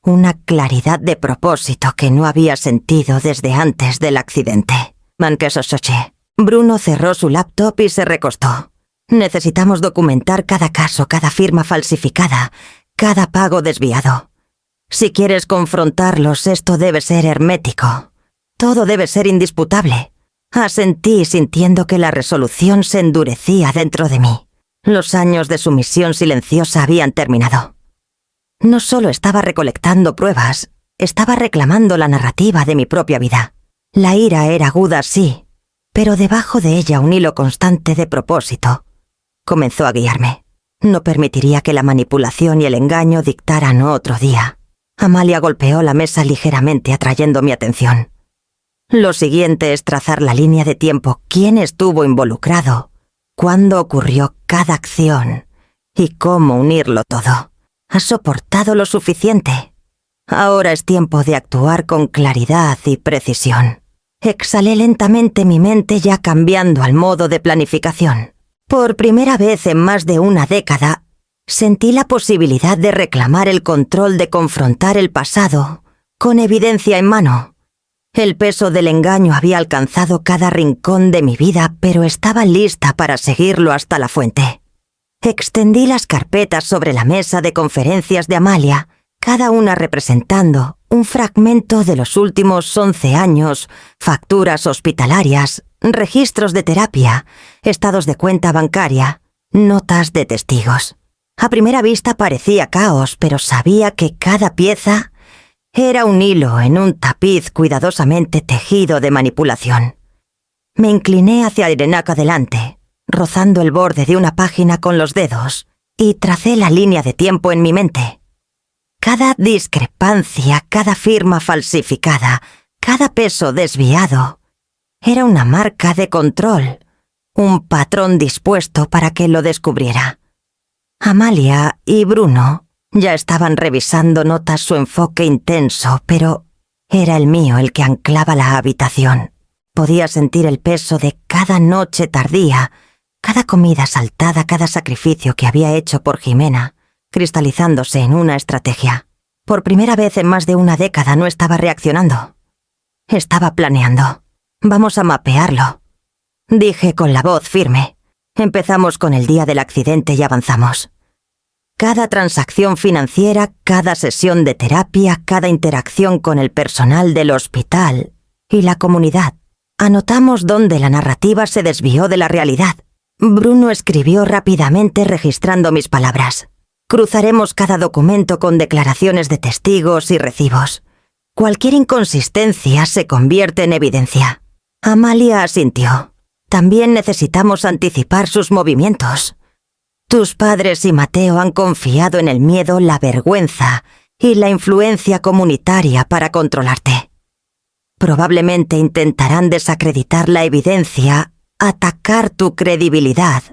una claridad de propósito que no había sentido desde antes del accidente. Manquesosoche. Bruno cerró su laptop y se recostó. Necesitamos documentar cada caso, cada firma falsificada, cada pago desviado. Si quieres confrontarlos, esto debe ser hermético. Todo debe ser indisputable. Asentí sintiendo que la resolución se endurecía dentro de mí. Los años de sumisión silenciosa habían terminado. No solo estaba recolectando pruebas, estaba reclamando la narrativa de mi propia vida. La ira era aguda, sí, pero debajo de ella un hilo constante de propósito. Comenzó a guiarme. No permitiría que la manipulación y el engaño dictaran otro día. Amalia golpeó la mesa ligeramente, atrayendo mi atención. Lo siguiente es trazar la línea de tiempo. ¿Quién estuvo involucrado? ¿Cuándo ocurrió cada acción? ¿Y cómo unirlo todo? ¿Has soportado lo suficiente? Ahora es tiempo de actuar con claridad y precisión. Exhalé lentamente, mi mente ya cambiando al modo de planificación. Por primera vez en más de una década, sentí la posibilidad de reclamar el control, de confrontar el pasado, con evidencia en mano. El peso del engaño había alcanzado cada rincón de mi vida, pero estaba lista para seguirlo hasta la fuente. Extendí las carpetas sobre la mesa de conferencias de Amalia, cada una representando un fragmento de los últimos 11 años, facturas hospitalarias, registros de terapia, estados de cuenta bancaria, notas de testigos. A primera vista parecía caos, pero sabía que cada pieza era un hilo en un tapiz cuidadosamente tejido de manipulación. Me incliné hacia Irenac adelante, rozando el borde de una página con los dedos, y tracé la línea de tiempo en mi mente. Cada discrepancia, cada firma falsificada, cada peso desviado, era una marca de control, un patrón dispuesto para que lo descubriera. Amalia y Bruno ya estaban revisando notas, su enfoque intenso, pero era el mío el que anclaba la habitación. Podía sentir el peso de cada noche tardía, cada comida saltada, cada sacrificio que había hecho por Jimena, cristalizándose en una estrategia. Por primera vez en más de una década no estaba reaccionando. Estaba planeando. Vamos a mapearlo, dije con la voz firme. Empezamos con el día del accidente y avanzamos. Cada transacción financiera, cada sesión de terapia, cada interacción con el personal del hospital y la comunidad. Anotamos dónde la narrativa se desvió de la realidad. Bruno escribió rápidamente registrando mis palabras. Cruzaremos cada documento con declaraciones de testigos y recibos. Cualquier inconsistencia se convierte en evidencia. Amalia asintió. También necesitamos anticipar sus movimientos. Tus padres y Mateo han confiado en el miedo, la vergüenza y la influencia comunitaria para controlarte. Probablemente intentarán desacreditar la evidencia, atacar tu credibilidad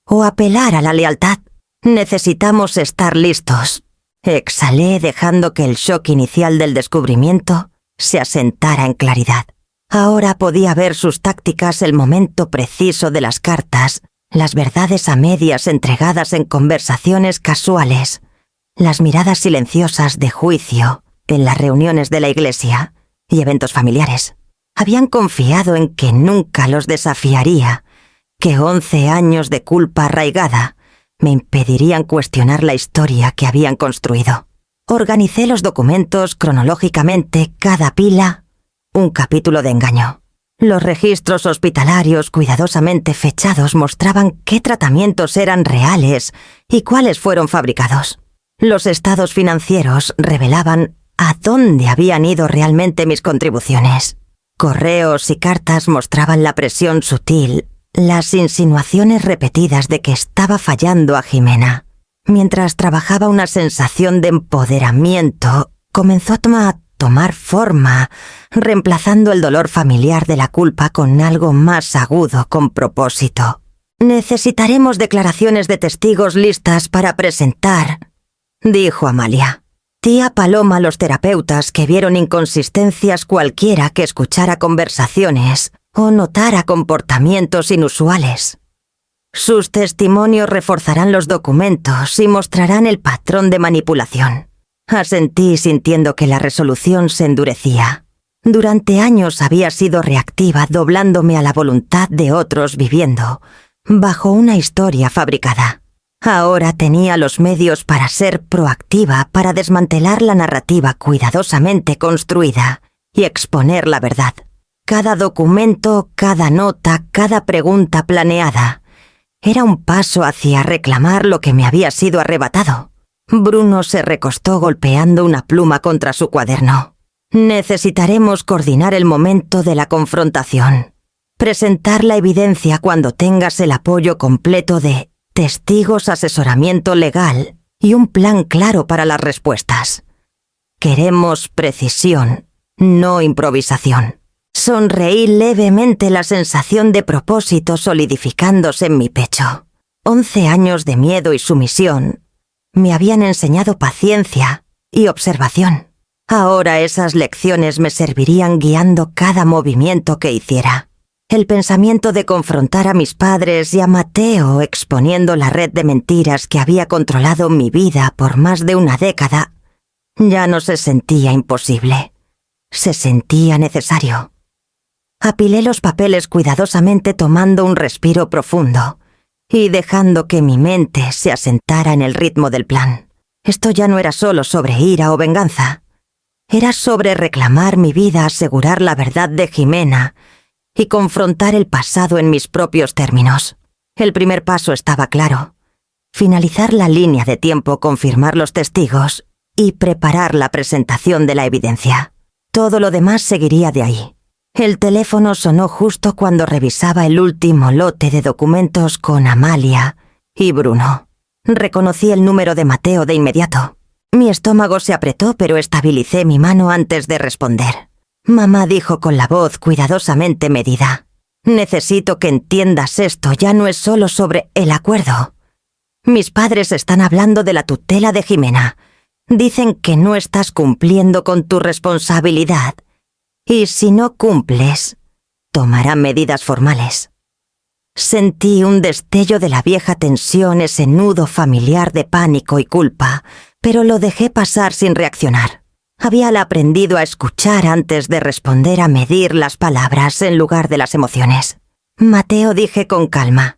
o apelar a la lealtad. Necesitamos estar listos. Exhalé dejando que el shock inicial del descubrimiento se asentara en claridad. Ahora podía ver sus tácticas, el momento preciso de las cartas, las verdades a medias entregadas en conversaciones casuales, las miradas silenciosas de juicio en las reuniones de la iglesia y eventos familiares. Habían confiado en que nunca los desafiaría, que 11 años de culpa arraigada me impedirían cuestionar la historia que habían construido. Organicé los documentos cronológicamente, cada pila, un capítulo de engaño. Los registros hospitalarios cuidadosamente fechados mostraban qué tratamientos eran reales y cuáles fueron fabricados. Los estados financieros revelaban a dónde habían ido realmente mis contribuciones. Correos y cartas mostraban la presión sutil, las insinuaciones repetidas de que estaba fallando a Jimena. Mientras trabajaba, una sensación de empoderamiento comenzó a tomar forma, reemplazando el dolor familiar de la culpa con algo más agudo con propósito. «Necesitaremos declaraciones de testigos listas para presentar», dijo Amalia. Tía Paloma, los terapeutas que vieron inconsistencias, cualquiera que escuchara conversaciones o notara comportamientos inusuales. Sus testimonios reforzarán los documentos y mostrarán el patrón de manipulación. Asentí sintiendo que la resolución se endurecía. Durante años había sido reactiva, doblándome a la voluntad de otros, viviendo bajo una historia fabricada. Ahora tenía los medios para ser proactiva, para desmantelar la narrativa cuidadosamente construida y exponer la verdad. Cada documento, cada nota, cada pregunta planeada era un paso hacia reclamar lo que me había sido arrebatado. Bruno se recostó golpeando una pluma contra su cuaderno. Necesitaremos coordinar el momento de la confrontación. Presentar la evidencia cuando tengas el apoyo completo de testigos, asesoramiento legal y un plan claro para las respuestas. Queremos precisión, no improvisación. Sonreí levemente, la sensación de propósito solidificándose en mi pecho. 11 años de miedo y sumisión me habían enseñado paciencia y observación. Ahora esas lecciones me servirían guiando cada movimiento que hiciera. El pensamiento de confrontar a mis padres y a Mateo, exponiendo la red de mentiras que había controlado mi vida por más de una década, ya no se sentía imposible. Se sentía necesario. Apilé los papeles cuidadosamente, tomando un respiro profundo y dejando que mi mente se asentara en el ritmo del plan. Esto ya no era solo sobre ira o venganza. Era sobre reclamar mi vida, asegurar la verdad de Jimena y confrontar el pasado en mis propios términos. El primer paso estaba claro: finalizar la línea de tiempo, confirmar los testigos y preparar la presentación de la evidencia. Todo lo demás seguiría de ahí. El teléfono sonó justo cuando revisaba el último lote de documentos con Amalia y Bruno. Reconocí el número de Mateo de inmediato. Mi estómago se apretó, pero estabilicé mi mano antes de responder. Mamá dijo con la voz cuidadosamente medida: «Necesito que entiendas esto, ya no es solo sobre el acuerdo. Mis padres están hablando de la tutela de Jimena. Dicen que no estás cumpliendo con tu responsabilidad. Y si no cumples, tomarán medidas formales». Sentí un destello de la vieja tensión, ese nudo familiar de pánico y culpa, pero lo dejé pasar sin reaccionar. Había aprendido a escuchar antes de responder, a medir las palabras en lugar de las emociones. «Mateo», dije con calma,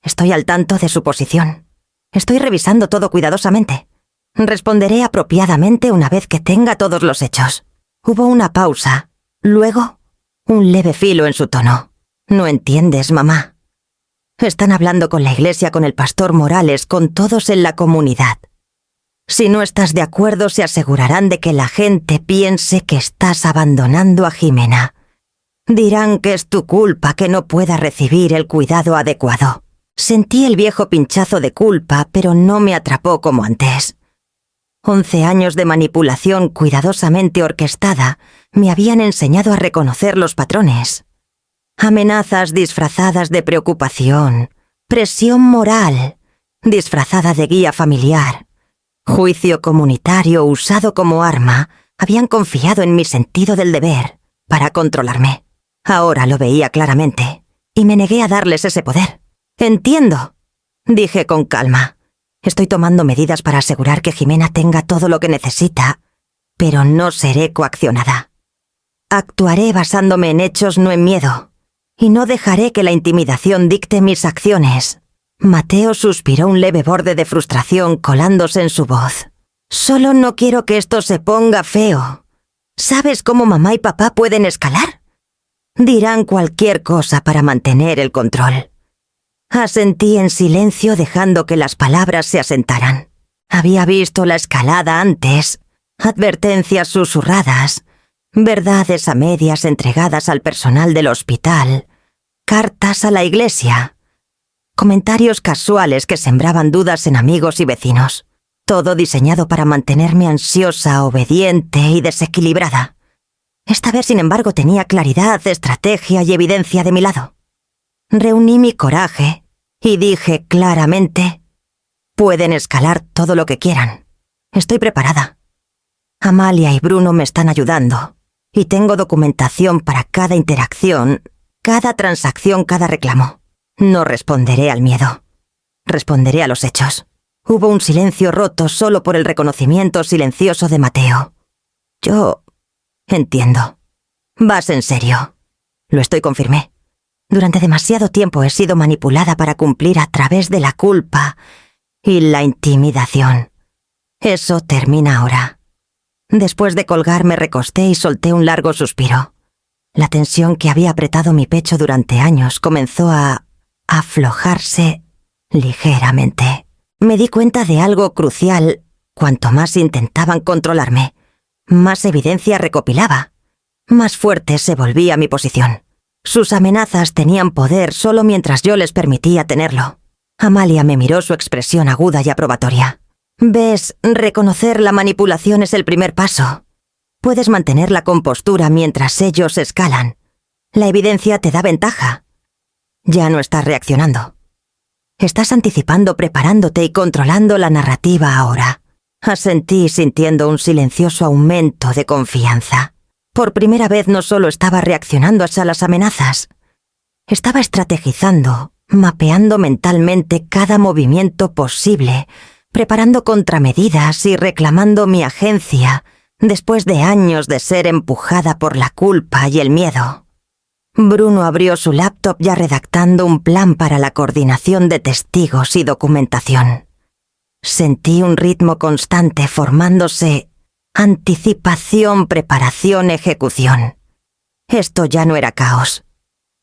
«estoy al tanto de su posición. Estoy revisando todo cuidadosamente. Responderé apropiadamente una vez que tenga todos los hechos». Hubo una pausa. Luego, un leve filo en su tono. «No entiendes, mamá. Están hablando con la iglesia, con el pastor Morales, con todos en la comunidad. Si no estás de acuerdo, se asegurarán de que la gente piense que estás abandonando a Jimena. Dirán que es tu culpa que no pueda recibir el cuidado adecuado». Sentí el viejo pinchazo de culpa, pero no me atrapó como antes. 11 años de manipulación cuidadosamente orquestada me habían enseñado a reconocer los patrones. Amenazas disfrazadas de preocupación, presión moral disfrazada de guía familiar, juicio comunitario usado como arma, habían confiado en mi sentido del deber para controlarme. Ahora lo veía claramente y me negué a darles ese poder. «Entiendo», dije con calma. «Estoy tomando medidas para asegurar que Jimena tenga todo lo que necesita, pero no seré coaccionada. Actuaré basándome en hechos, no en miedo, y no dejaré que la intimidación dicte mis acciones». Mateo suspiró un leve borde de frustración colándose en su voz. Solo no quiero que esto se ponga feo. ¿Sabes cómo mamá y papá pueden escalar? Dirán cualquier cosa para mantener el control. Asentí en silencio dejando que las palabras se asentaran. Había visto la escalada antes, advertencias susurradas, verdades a medias entregadas al personal del hospital, cartas a la iglesia, comentarios casuales que sembraban dudas en amigos y vecinos. Todo diseñado para mantenerme ansiosa, obediente y desequilibrada. Esta vez, sin embargo, tenía claridad, estrategia y evidencia de mi lado. Reuní mi coraje y dije claramente: pueden escalar todo lo que quieran. Estoy preparada. Amalia y Bruno me están ayudando y tengo documentación para cada interacción, cada transacción, cada reclamo. No responderé al miedo. Responderé a los hechos. Hubo un silencio roto solo por el reconocimiento silencioso de Mateo. Yo entiendo. Vas en serio. Lo estoy, confirmé. Durante demasiado tiempo he sido manipulada para cumplir a través de la culpa y la intimidación. Eso termina ahora. Después de colgar me recosté y solté un largo suspiro. La tensión que había apretado mi pecho durante años comenzó a aflojarse ligeramente. Me di cuenta de algo crucial. Cuanto más intentaban controlarme, más evidencia recopilaba. Más fuerte se volvía mi posición. Sus amenazas tenían poder solo mientras yo les permitía tenerlo. Amalia me miró, su expresión aguda y aprobatoria. ¿Ves? Reconocer la manipulación es el primer paso. Puedes mantener la compostura mientras ellos escalan. La evidencia te da ventaja. Ya no estás reaccionando. Estás anticipando, preparándote y controlando la narrativa ahora. Asentí sintiendo un silencioso aumento de confianza. Por primera vez no solo estaba reaccionando a las amenazas. Estaba estrategizando, mapeando mentalmente cada movimiento posible, preparando contramedidas y reclamando mi agencia después de años de ser empujada por la culpa y el miedo. Bruno abrió su laptop ya redactando un plan para la coordinación de testigos y documentación. Sentí un ritmo constante formándose: anticipación, preparación, ejecución. Esto ya no era caos.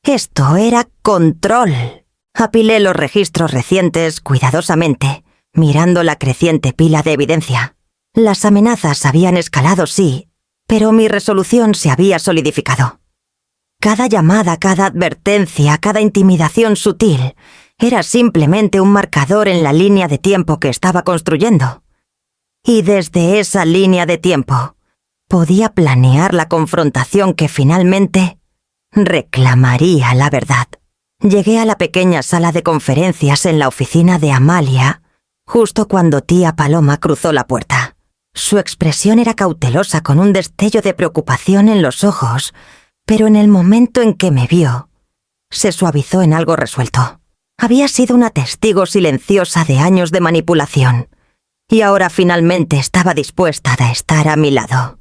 Esto era control. Apilé los registros recientes cuidadosamente, mirando la creciente pila de evidencia. Las amenazas habían escalado, sí, pero mi resolución se había solidificado. Cada llamada, cada advertencia, cada intimidación sutil era simplemente un marcador en la línea de tiempo que estaba construyendo. Y desde esa línea de tiempo podía planear la confrontación que finalmente reclamaría la verdad. Llegué a la pequeña sala de conferencias en la oficina de Amalia justo cuando tía Paloma cruzó la puerta. Su expresión era cautelosa, con un destello de preocupación en los ojos, pero en el momento en que me vio, se suavizó en algo resuelto. Había sido una testigo silenciosa de años de manipulación, y ahora finalmente estaba dispuesta a estar a mi lado.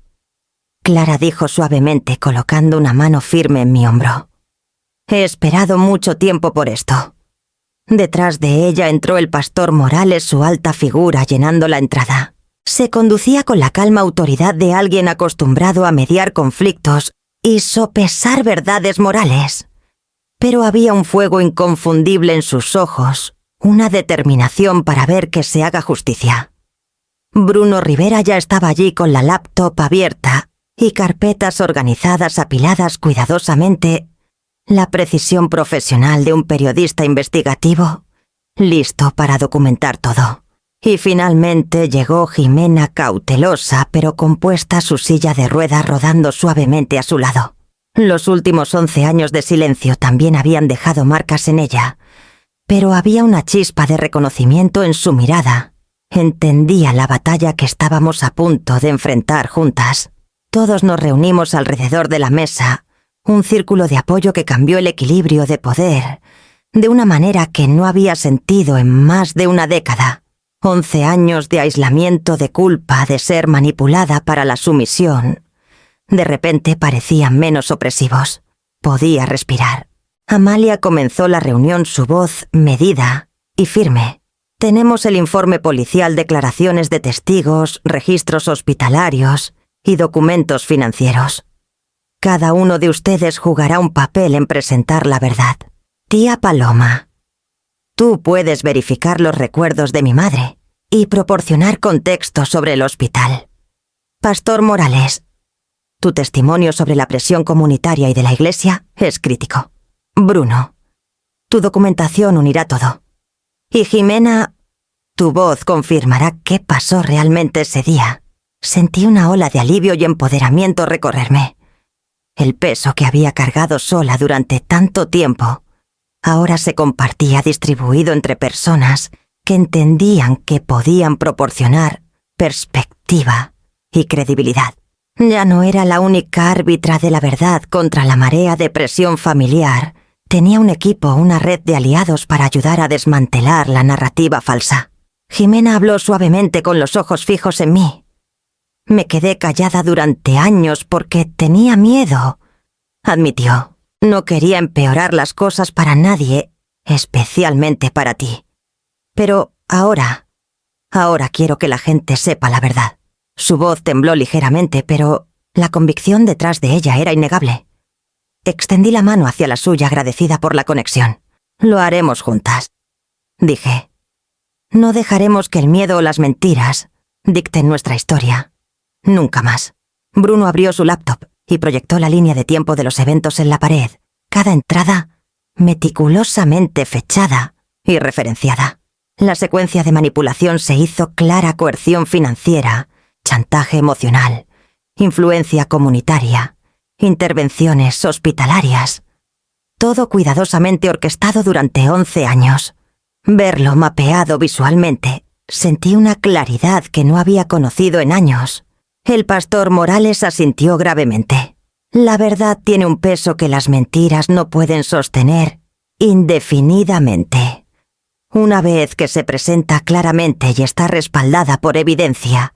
Clara dijo suavemente, colocando una mano firme en mi hombro. He esperado mucho tiempo por esto. Detrás de ella entró el pastor Morales, su alta figura llenando la entrada. Se conducía con la calma autoridad de alguien acostumbrado a mediar conflictos y sopesar verdades morales. Pero había un fuego inconfundible en sus ojos, una determinación para ver que se haga justicia. Bruno Rivera ya estaba allí con la laptop abierta y carpetas organizadas apiladas cuidadosamente, la precisión profesional de un periodista investigativo, listo para documentar todo. Y finalmente llegó Jimena, cautelosa pero compuesta, a su silla de ruedas rodando suavemente a su lado. Los últimos 11 años de silencio también habían dejado marcas en ella, pero había una chispa de reconocimiento en su mirada. Entendía la batalla que estábamos a punto de enfrentar juntas. Todos nos reunimos alrededor de la mesa, un círculo de apoyo que cambió el equilibrio de poder de una manera que no había sentido en más de una década. 11 años de aislamiento, de culpa, de ser manipulada para la sumisión. De repente parecían menos opresivos. Podía respirar. Amalia comenzó la reunión, su voz medida, y firme. Tenemos el informe policial, declaraciones de testigos, registros hospitalarios y documentos financieros. Cada uno de ustedes jugará un papel en presentar la verdad. Tía Paloma, tú puedes verificar los recuerdos de mi madre y proporcionar contexto sobre el hospital. Pastor Morales, tu testimonio sobre la presión comunitaria y de la Iglesia es crítico. Bruno, tu documentación unirá todo. Y Jimena, tu voz confirmará qué pasó realmente ese día. Sentí una ola de alivio y empoderamiento recorrerme. El peso que había cargado sola durante tanto tiempo ahora se compartía distribuido entre personas que entendían que podían proporcionar perspectiva y credibilidad. Ya no era la única árbitra de la verdad contra la marea de presión familiar. Tenía un equipo, una red de aliados para ayudar a desmantelar la narrativa falsa. Jimena habló suavemente con los ojos fijos en mí. Me quedé callada durante años porque tenía miedo, admitió. No quería empeorar las cosas para nadie, especialmente para ti. Pero ahora quiero que la gente sepa la verdad. Su voz tembló ligeramente, pero la convicción detrás de ella era innegable. Extendí la mano hacia la suya, agradecida por la conexión. Lo haremos juntas, dije. No dejaremos que el miedo o las mentiras dicten nuestra historia. Nunca más. Bruno abrió su laptop y proyectó la línea de tiempo de los eventos en la pared, cada entrada meticulosamente fechada y referenciada. La secuencia de manipulación se hizo clara: coerción financiera, chantaje emocional, influencia comunitaria, intervenciones hospitalarias. Todo cuidadosamente orquestado durante 11 años. Verlo mapeado visualmente, sentí una claridad que no había conocido en años. El pastor Morales asintió gravemente. La verdad tiene un peso que las mentiras no pueden sostener indefinidamente. Una vez que se presenta claramente y está respaldada por evidencia,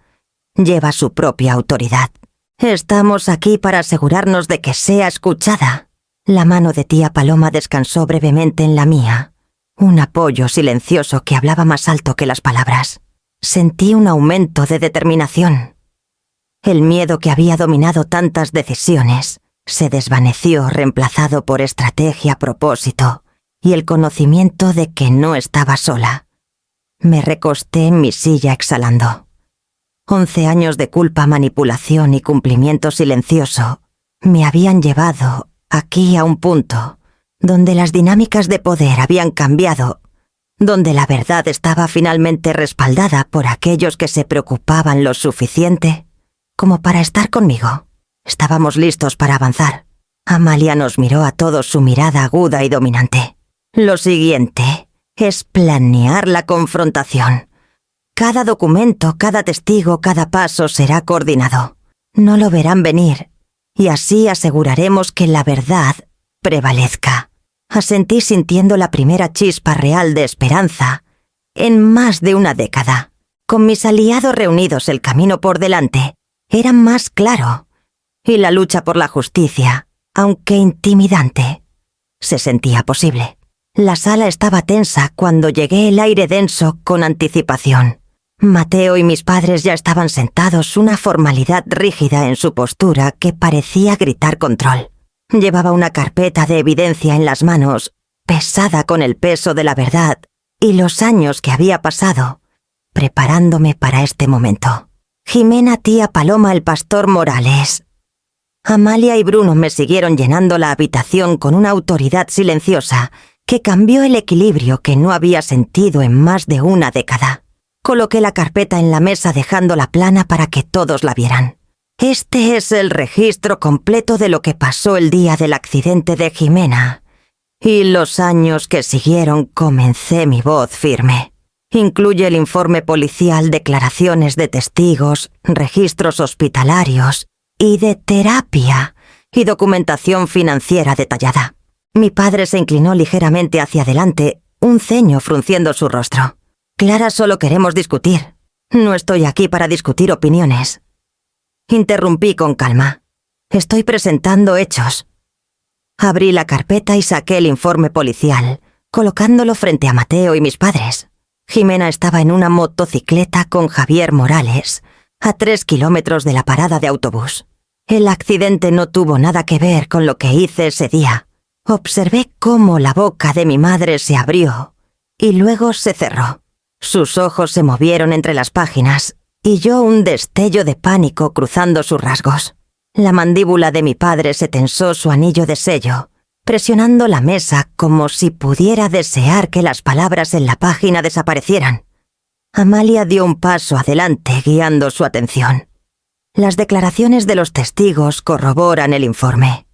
lleva su propia autoridad. Estamos aquí para asegurarnos de que sea escuchada. La mano de tía Paloma descansó brevemente en la mía. Un apoyo silencioso que hablaba más alto que las palabras. Sentí un aumento de determinación. El miedo que había dominado tantas decisiones se desvaneció, reemplazado por estrategia, propósito y el conocimiento de que no estaba sola. Me recosté en mi silla exhalando. 11 años de culpa, manipulación y cumplimiento silencioso me habían llevado aquí a un punto donde las dinámicas de poder habían cambiado, donde la verdad estaba finalmente respaldada por aquellos que se preocupaban lo suficiente como para estar conmigo. Estábamos listos para avanzar. Amalia nos miró a todos, su mirada aguda y dominante. Lo siguiente es planear la confrontación. Cada documento, cada testigo, cada paso será coordinado. No lo verán venir, y así aseguraremos que la verdad prevalezca. Asentí sintiendo la primera chispa real de esperanza en más de una década. Con mis aliados reunidos, el camino por delante era más claro, y la lucha por la justicia, aunque intimidante, se sentía posible. La sala estaba tensa cuando llegué, el aire denso con anticipación. Mateo y mis padres ya estaban sentados, una formalidad rígida en su postura que parecía gritar control. Llevaba una carpeta de evidencia en las manos, pesada con el peso de la verdad y los años que había pasado, preparándome para este momento. Jimena, tía Paloma, el pastor Morales. Amalia y Bruno me siguieron llenando la habitación con una autoridad silenciosa que cambió el equilibrio que no había sentido en más de una década. Coloqué la carpeta en la mesa dejándola plana para que todos la vieran. Este es el registro completo de lo que pasó el día del accidente de Jimena. Y los años que siguieron, comencé mi voz firme. Incluye el informe policial, declaraciones de testigos, registros hospitalarios y de terapia y documentación financiera detallada. Mi padre se inclinó ligeramente hacia adelante, un ceño frunciendo su rostro. Clara, solo queremos discutir. No estoy aquí para discutir opiniones. Interrumpí con calma. Estoy presentando hechos. Abrí la carpeta y saqué el informe policial, colocándolo frente a Mateo y mis padres. Jimena estaba en una motocicleta con Javier Morales, a 3 kilómetros de la parada de autobús. El accidente no tuvo nada que ver con lo que hice ese día. Observé cómo la boca de mi madre se abrió y luego se cerró. Sus ojos se movieron entre las páginas y yo un destello de pánico cruzando sus rasgos. La mandíbula de mi padre se tensó su anillo de sello, presionando la mesa como si pudiera desear que las palabras en la página desaparecieran. Amalia dio un paso adelante guiando su atención. Las declaraciones de los testigos corroboran el informe.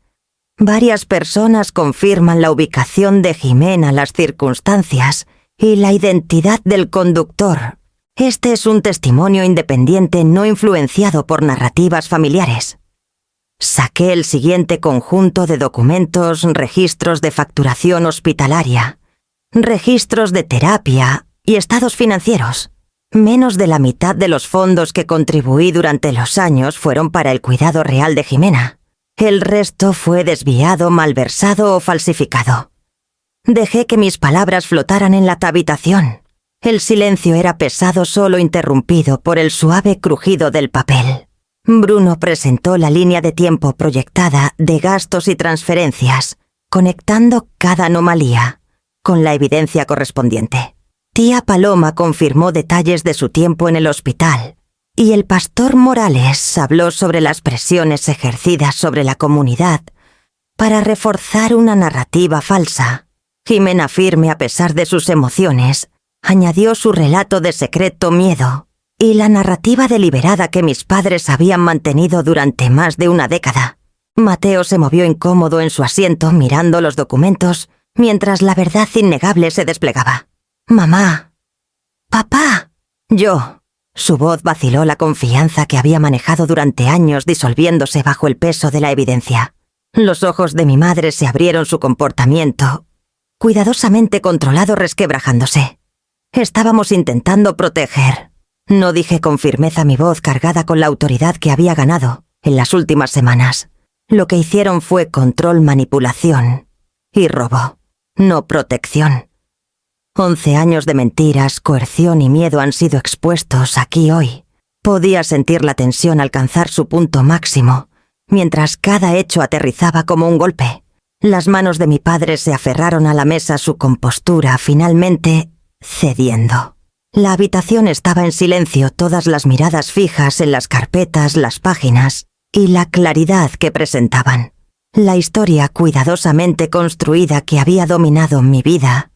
Varias personas confirman la ubicación de Jimena, las circunstancias y la identidad del conductor. Este es un testimonio independiente no influenciado por narrativas familiares. Saqué el siguiente conjunto de documentos: registros de facturación hospitalaria, registros de terapia y estados financieros. Menos de la mitad de los fondos que contribuí durante los años fueron para el cuidado real de Jimena. El resto fue desviado, malversado o falsificado. Dejé que mis palabras flotaran en la habitación. El silencio era pesado, solo interrumpido por el suave crujido del papel. Bruno presentó la línea de tiempo proyectada de gastos y transferencias, conectando cada anomalía con la evidencia correspondiente. Tía Paloma confirmó detalles de su tiempo en el hospital, y el pastor Morales habló sobre las presiones ejercidas sobre la comunidad para reforzar una narrativa falsa. Jimena, firme a pesar de sus emociones, añadió su relato de secreto miedo y la narrativa deliberada que mis padres habían mantenido durante más de una década. Mateo se movió incómodo en su asiento mirando los documentos mientras la verdad innegable se desplegaba. «Mamá. Papá». Yo. Su voz vaciló la confianza que había manejado durante años, disolviéndose bajo el peso de la evidencia. Los ojos de mi madre se abrieron, su comportamiento cuidadosamente controlado resquebrajándose. Estábamos intentando proteger. No dije con firmeza, mi voz cargada con la autoridad que había ganado en las últimas semanas. Lo que hicieron fue control, manipulación y robo, no protección. 11 años de mentiras, coerción y miedo han sido expuestos aquí hoy. Podía sentir la tensión alcanzar su punto máximo, mientras cada hecho aterrizaba como un golpe. Las manos de mi padre se aferraron a la mesa, su compostura finalmente cediendo. La habitación estaba en silencio, todas las miradas fijas en las carpetas, las páginas y la claridad que presentaban. La historia cuidadosamente construida que había dominado mi vida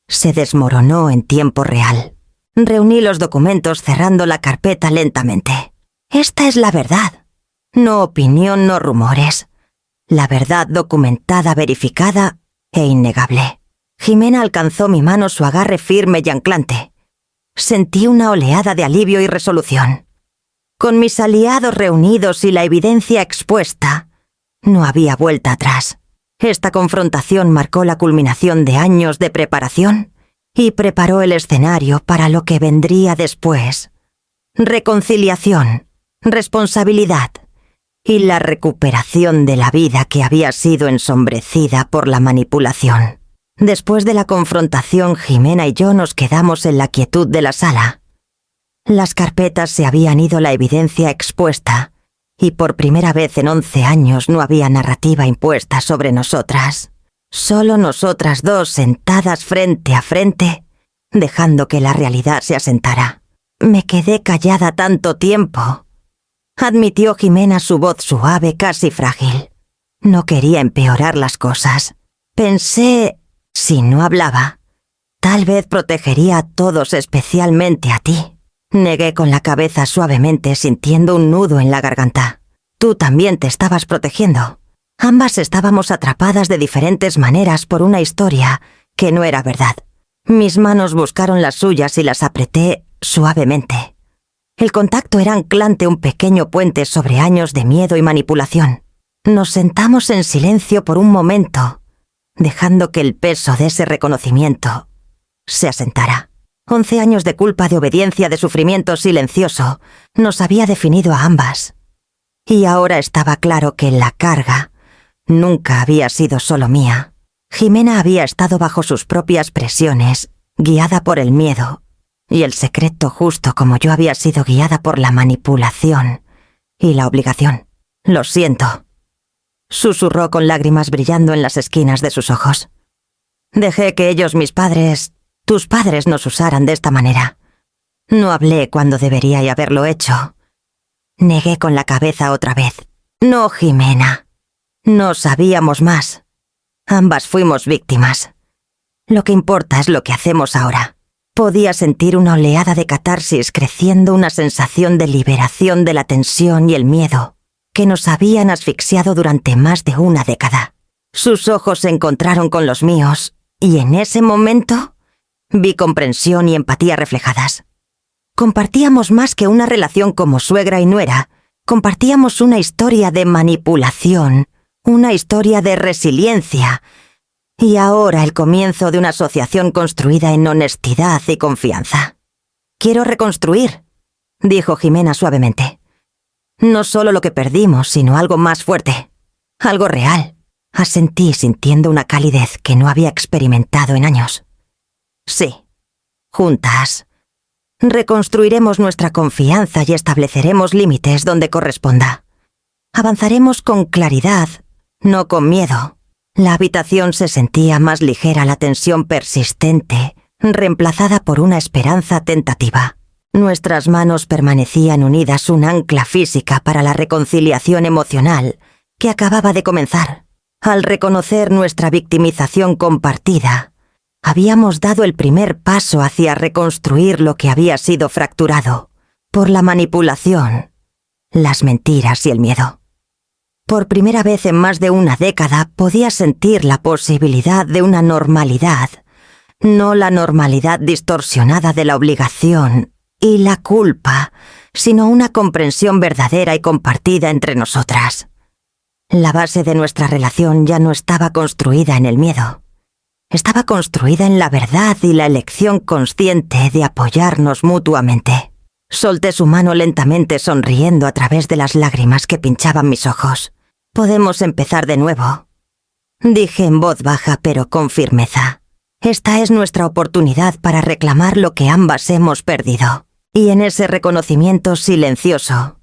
se desmoronó en tiempo real. Reuní los documentos cerrando la carpeta lentamente. Esta es la verdad. No opinión, no rumores. La verdad documentada, verificada e innegable. Jimena alcanzó mi mano, su agarre firme y anclante. Sentí una oleada de alivio y resolución. Con mis aliados reunidos y la evidencia expuesta, no había vuelta atrás. Esta confrontación marcó la culminación de años de preparación y preparó el escenario para lo que vendría después. Reconciliación, responsabilidad y la recuperación de la vida que había sido ensombrecida por la manipulación. Después de la confrontación, Jimena y yo nos quedamos en la quietud de la sala. Las carpetas se habían ido, la evidencia expuesta, y por primera vez en 11 años no había narrativa impuesta sobre nosotras. Solo nosotras dos sentadas frente a frente, dejando que la realidad se asentara. Me quedé callada tanto tiempo, admitió Jimena, su voz suave, casi frágil. No quería empeorar las cosas. Pensé, si no hablaba, tal vez protegería a todos, especialmente a ti. Negué con la cabeza suavemente, sintiendo un nudo en la garganta. Tú también te estabas protegiendo. Ambas estábamos atrapadas de diferentes maneras por una historia que no era verdad. Mis manos buscaron las suyas y las apreté suavemente. El contacto era anclante, un pequeño puente sobre años de miedo y manipulación. Nos sentamos en silencio por un momento, dejando que el peso de ese reconocimiento se asentara. 11 años de culpa, de obediencia, de sufrimiento silencioso, nos había definido a ambas. Y ahora estaba claro que la carga nunca había sido solo mía. Jimena había estado bajo sus propias presiones, guiada por el miedo, y el secreto justo como yo había sido guiada por la manipulación y la obligación. «Lo siento», susurró con lágrimas brillando en las esquinas de sus ojos. «Dejé que ellos, tus padres nos usaran de esta manera. No hablé cuando debería haberlo hecho». Negué con la cabeza otra vez. «No, Jimena. No sabíamos más. Ambas fuimos víctimas. Lo que importa es lo que hacemos ahora». Podía sentir una oleada de catarsis creciendo, una sensación de liberación de la tensión y el miedo que nos habían asfixiado durante más de una década. Sus ojos se encontraron con los míos y en ese momento vi comprensión y empatía reflejadas. Compartíamos más que una relación como suegra y nuera. Compartíamos una historia de manipulación, una historia de resiliencia, y ahora el comienzo de una asociación construida en honestidad y confianza. «Quiero reconstruir», dijo Jimena suavemente. «No solo lo que perdimos, sino algo más fuerte, algo real». Asentí sintiendo una calidez que no había experimentado en años. «Sí, juntas. Reconstruiremos nuestra confianza y estableceremos límites donde corresponda. Avanzaremos con claridad, no con miedo». La habitación se sentía más ligera, la tensión persistente, reemplazada por una esperanza tentativa. Nuestras manos permanecían unidas, un ancla física para la reconciliación emocional que acababa de comenzar. Al reconocer nuestra victimización compartida, habíamos dado el primer paso hacia reconstruir lo que había sido fracturado por la manipulación, las mentiras y el miedo. Por primera vez en más de una década podía sentir la posibilidad de una normalidad, no la normalidad distorsionada de la obligación y la culpa, sino una comprensión verdadera y compartida entre nosotras. La base de nuestra relación ya no estaba construida en el miedo. Estaba construida en la verdad y la elección consciente de apoyarnos mutuamente. Solté su mano lentamente sonriendo a través de las lágrimas que pinchaban mis ojos. «Podemos empezar de nuevo», dije en voz baja pero con firmeza. «Esta es nuestra oportunidad para reclamar lo que ambas hemos perdido». Y en ese reconocimiento silencioso,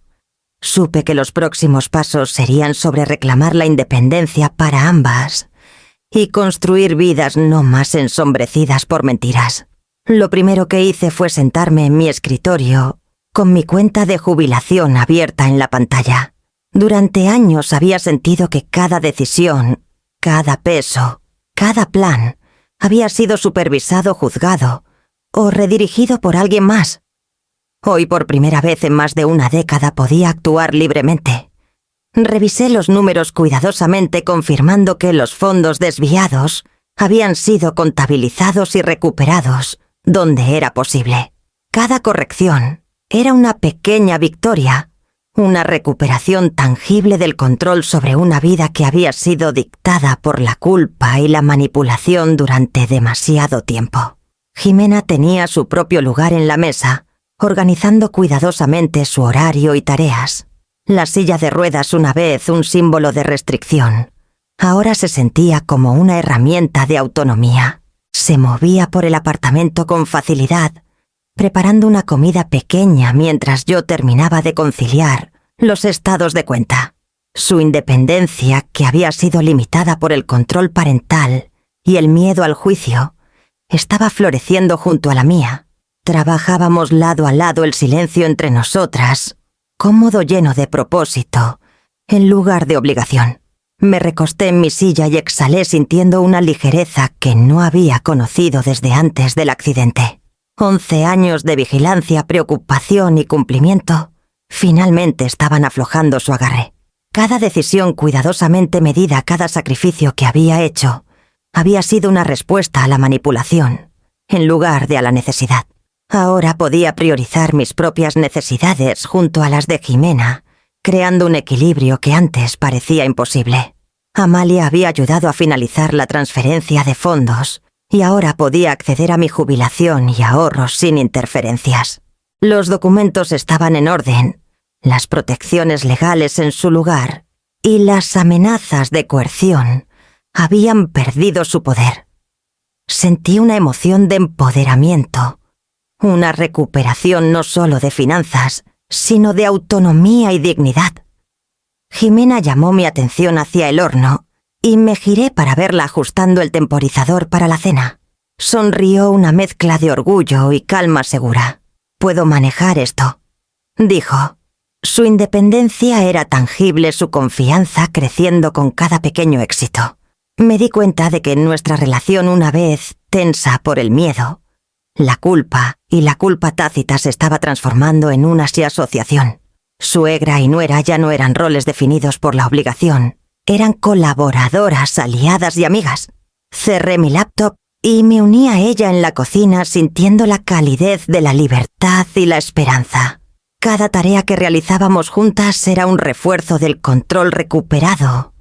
supe que los próximos pasos serían sobre reclamar la independencia para ambas y construir vidas no más ensombrecidas por mentiras. Lo primero que hice fue sentarme en mi escritorio, con mi cuenta de jubilación abierta en la pantalla. Durante años había sentido que cada decisión, cada peso, cada plan había sido supervisado, juzgado o redirigido por alguien más. Hoy, por primera vez en más de una década, podía actuar libremente. Revisé los números cuidadosamente, confirmando que los fondos desviados habían sido contabilizados y recuperados donde era posible. Cada corrección era una pequeña victoria, una recuperación tangible del control sobre una vida que había sido dictada por la culpa y la manipulación durante demasiado tiempo. Jimena tenía su propio lugar en la mesa, organizando cuidadosamente su horario y tareas. La silla de ruedas, una vez un símbolo de restricción, ahora se sentía como una herramienta de autonomía. Se movía por el apartamento con facilidad, preparando una comida pequeña mientras yo terminaba de conciliar los estados de cuenta. Su independencia, que había sido limitada por el control parental y el miedo al juicio, estaba floreciendo junto a la mía. Trabajábamos lado a lado, el silencio entre nosotras, cómodo, lleno de propósito, en lugar de obligación. Me recosté en mi silla y exhalé sintiendo una ligereza que no había conocido desde antes del accidente. 11 años de vigilancia, preocupación y cumplimiento finalmente estaban aflojando su agarre. Cada decisión cuidadosamente medida, cada sacrificio que había hecho, había sido una respuesta a la manipulación, en lugar de a la necesidad. Ahora podía priorizar mis propias necesidades junto a las de Jimena, creando un equilibrio que antes parecía imposible. Amalia había ayudado a finalizar la transferencia de fondos y ahora podía acceder a mi jubilación y ahorros sin interferencias. Los documentos estaban en orden, las protecciones legales en su lugar y las amenazas de coerción habían perdido su poder. Sentí una emoción de empoderamiento, una recuperación no solo de finanzas, sino de autonomía y dignidad. Jimena llamó mi atención hacia el horno y me giré para verla ajustando el temporizador para la cena. Sonrió una mezcla de orgullo y calma segura. «Puedo manejar esto», dijo. Su independencia era tangible, su confianza creciendo con cada pequeño éxito. Me di cuenta de que nuestra relación, una vez tensa por el miedo, la culpa y la culpa tácita, se estaba transformando en una asociación. Suegra y nuera ya no eran roles definidos por la obligación, eran colaboradoras, aliadas y amigas. Cerré mi laptop y me uní a ella en la cocina sintiendo la calidez de la libertad y la esperanza. Cada tarea que realizábamos juntas era un refuerzo del control recuperado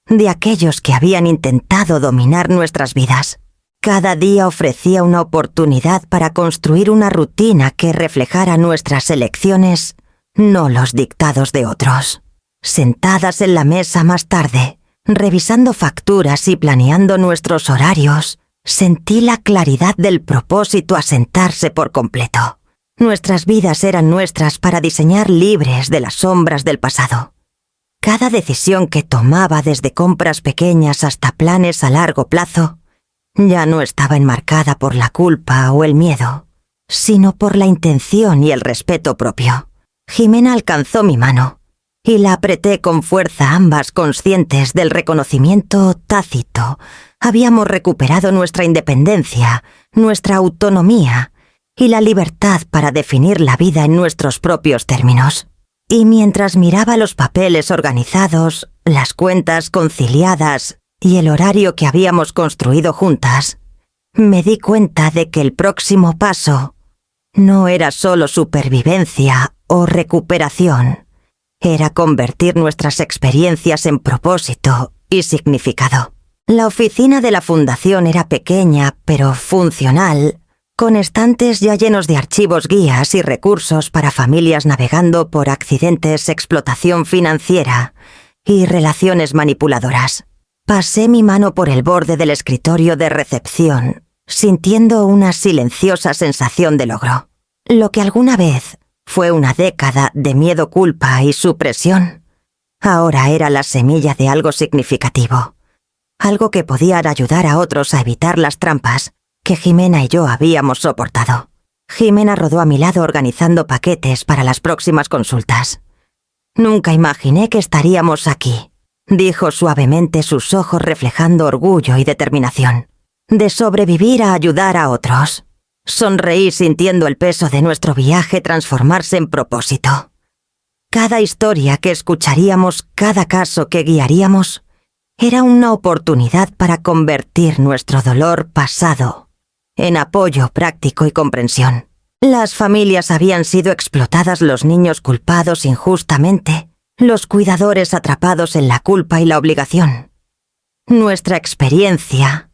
de aquellos que habían intentado dominar nuestras vidas. Cada día ofrecía una oportunidad para construir una rutina que reflejara nuestras elecciones, no los dictados de otros. Sentadas en la mesa más tarde, revisando facturas y planeando nuestros horarios, sentí la claridad del propósito asentarse por completo. Nuestras vidas eran nuestras para diseñar, libres de las sombras del pasado. Cada decisión que tomaba, desde compras pequeñas hasta planes a largo plazo, ya no estaba enmarcada por la culpa o el miedo, sino por la intención y el respeto propio. Jimena alcanzó mi mano y la apreté con fuerza, ambas conscientes del reconocimiento tácito. Habíamos recuperado nuestra independencia, nuestra autonomía y la libertad para definir la vida en nuestros propios términos. Y mientras miraba los papeles organizados, las cuentas conciliadas y el horario que habíamos construido juntas, me di cuenta de que el próximo paso no era solo supervivencia o recuperación, era convertir nuestras experiencias en propósito y significado. La oficina de la fundación era pequeña pero funcional, con estantes ya llenos de archivos, guías y recursos para familias navegando por accidentes, explotación financiera y relaciones manipuladoras. Pasé mi mano por el borde del escritorio de recepción, sintiendo una silenciosa sensación de logro. Lo que alguna vez fue una década de miedo, culpa y supresión, ahora era la semilla de algo significativo, algo que podía ayudar a otros a evitar las trampas que Jimena y yo habíamos soportado. Jimena rodó a mi lado organizando paquetes para las próximas consultas. «Nunca imaginé que estaríamos aquí», dijo suavemente, sus ojos reflejando orgullo y determinación. «De sobrevivir a ayudar a otros». Sonreí sintiendo el peso de nuestro viaje transformarse en propósito. Cada historia que escucharíamos, cada caso que guiaríamos, era una oportunidad para convertir nuestro dolor pasado en apoyo práctico y comprensión. Las familias habían sido explotadas, los niños culpados injustamente, los cuidadores atrapados en la culpa y la obligación. Nuestra experiencia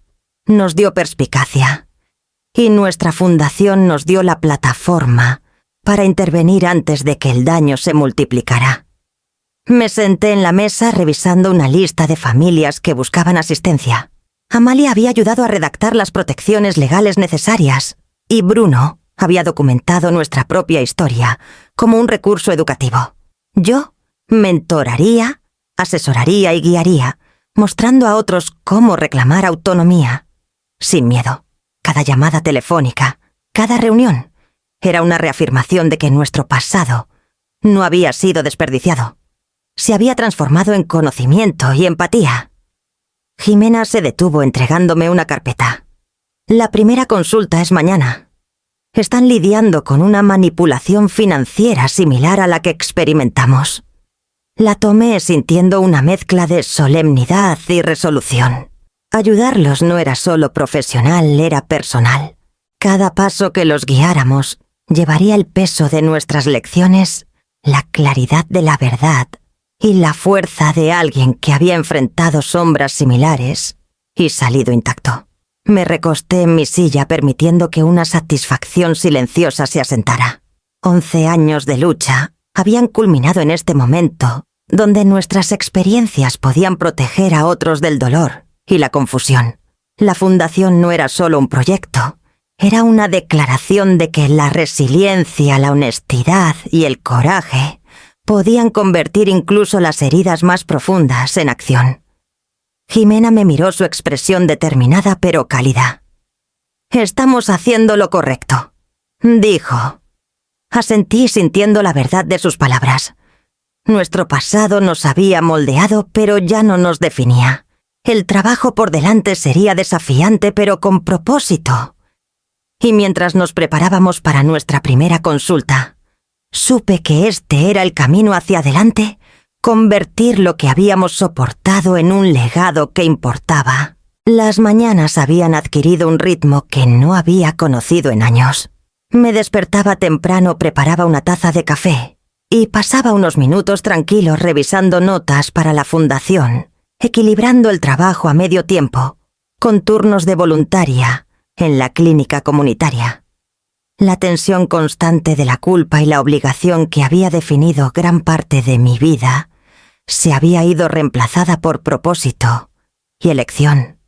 nos dio perspicacia y nuestra fundación nos dio la plataforma para intervenir antes de que el daño se multiplicara. Me senté en la mesa revisando una lista de familias que buscaban asistencia. Amalia había ayudado a redactar las protecciones legales necesarias y Bruno había documentado nuestra propia historia como un recurso educativo. Yo mentoraría, asesoraría y guiaría, mostrando a otros cómo reclamar autonomía, sin miedo. Cada llamada telefónica, cada reunión, era una reafirmación de que nuestro pasado no había sido desperdiciado. Se había transformado en conocimiento y empatía. Jimena se detuvo entregándome una carpeta. «La primera consulta es mañana. Están lidiando con una manipulación financiera similar a la que experimentamos». La tomé sintiendo una mezcla de solemnidad y resolución. Ayudarlos no era solo profesional, era personal. Cada paso que los guiáramos llevaría el peso de nuestras lecciones, la claridad de la verdad y la fuerza de alguien que había enfrentado sombras similares y salido intacto. Me recosté en mi silla permitiendo que una satisfacción silenciosa se asentara. 11 años de lucha habían culminado en este momento, donde nuestras experiencias podían proteger a otros del dolor y la confusión. La fundación no era solo un proyecto, era una declaración de que la resiliencia, la honestidad y el coraje podían convertir incluso las heridas más profundas en acción. Jimena me miró, su expresión determinada pero cálida. «Estamos haciendo lo correcto», dijo. Asentí sintiendo la verdad de sus palabras. Nuestro pasado nos había moldeado, pero ya no nos definía. El trabajo por delante sería desafiante, pero con propósito. Y mientras nos preparábamos para nuestra primera consulta, supe que este era el camino hacia adelante, convertir lo que habíamos soportado en un legado que importaba. Las mañanas habían adquirido un ritmo que no había conocido en años. Me despertaba temprano, preparaba una taza de café y pasaba unos minutos tranquilos revisando notas para la fundación, equilibrando el trabajo a medio tiempo, con turnos de voluntaria en la clínica comunitaria. La tensión constante de la culpa y la obligación que había definido gran parte de mi vida se había ido reemplazada por propósito y elección.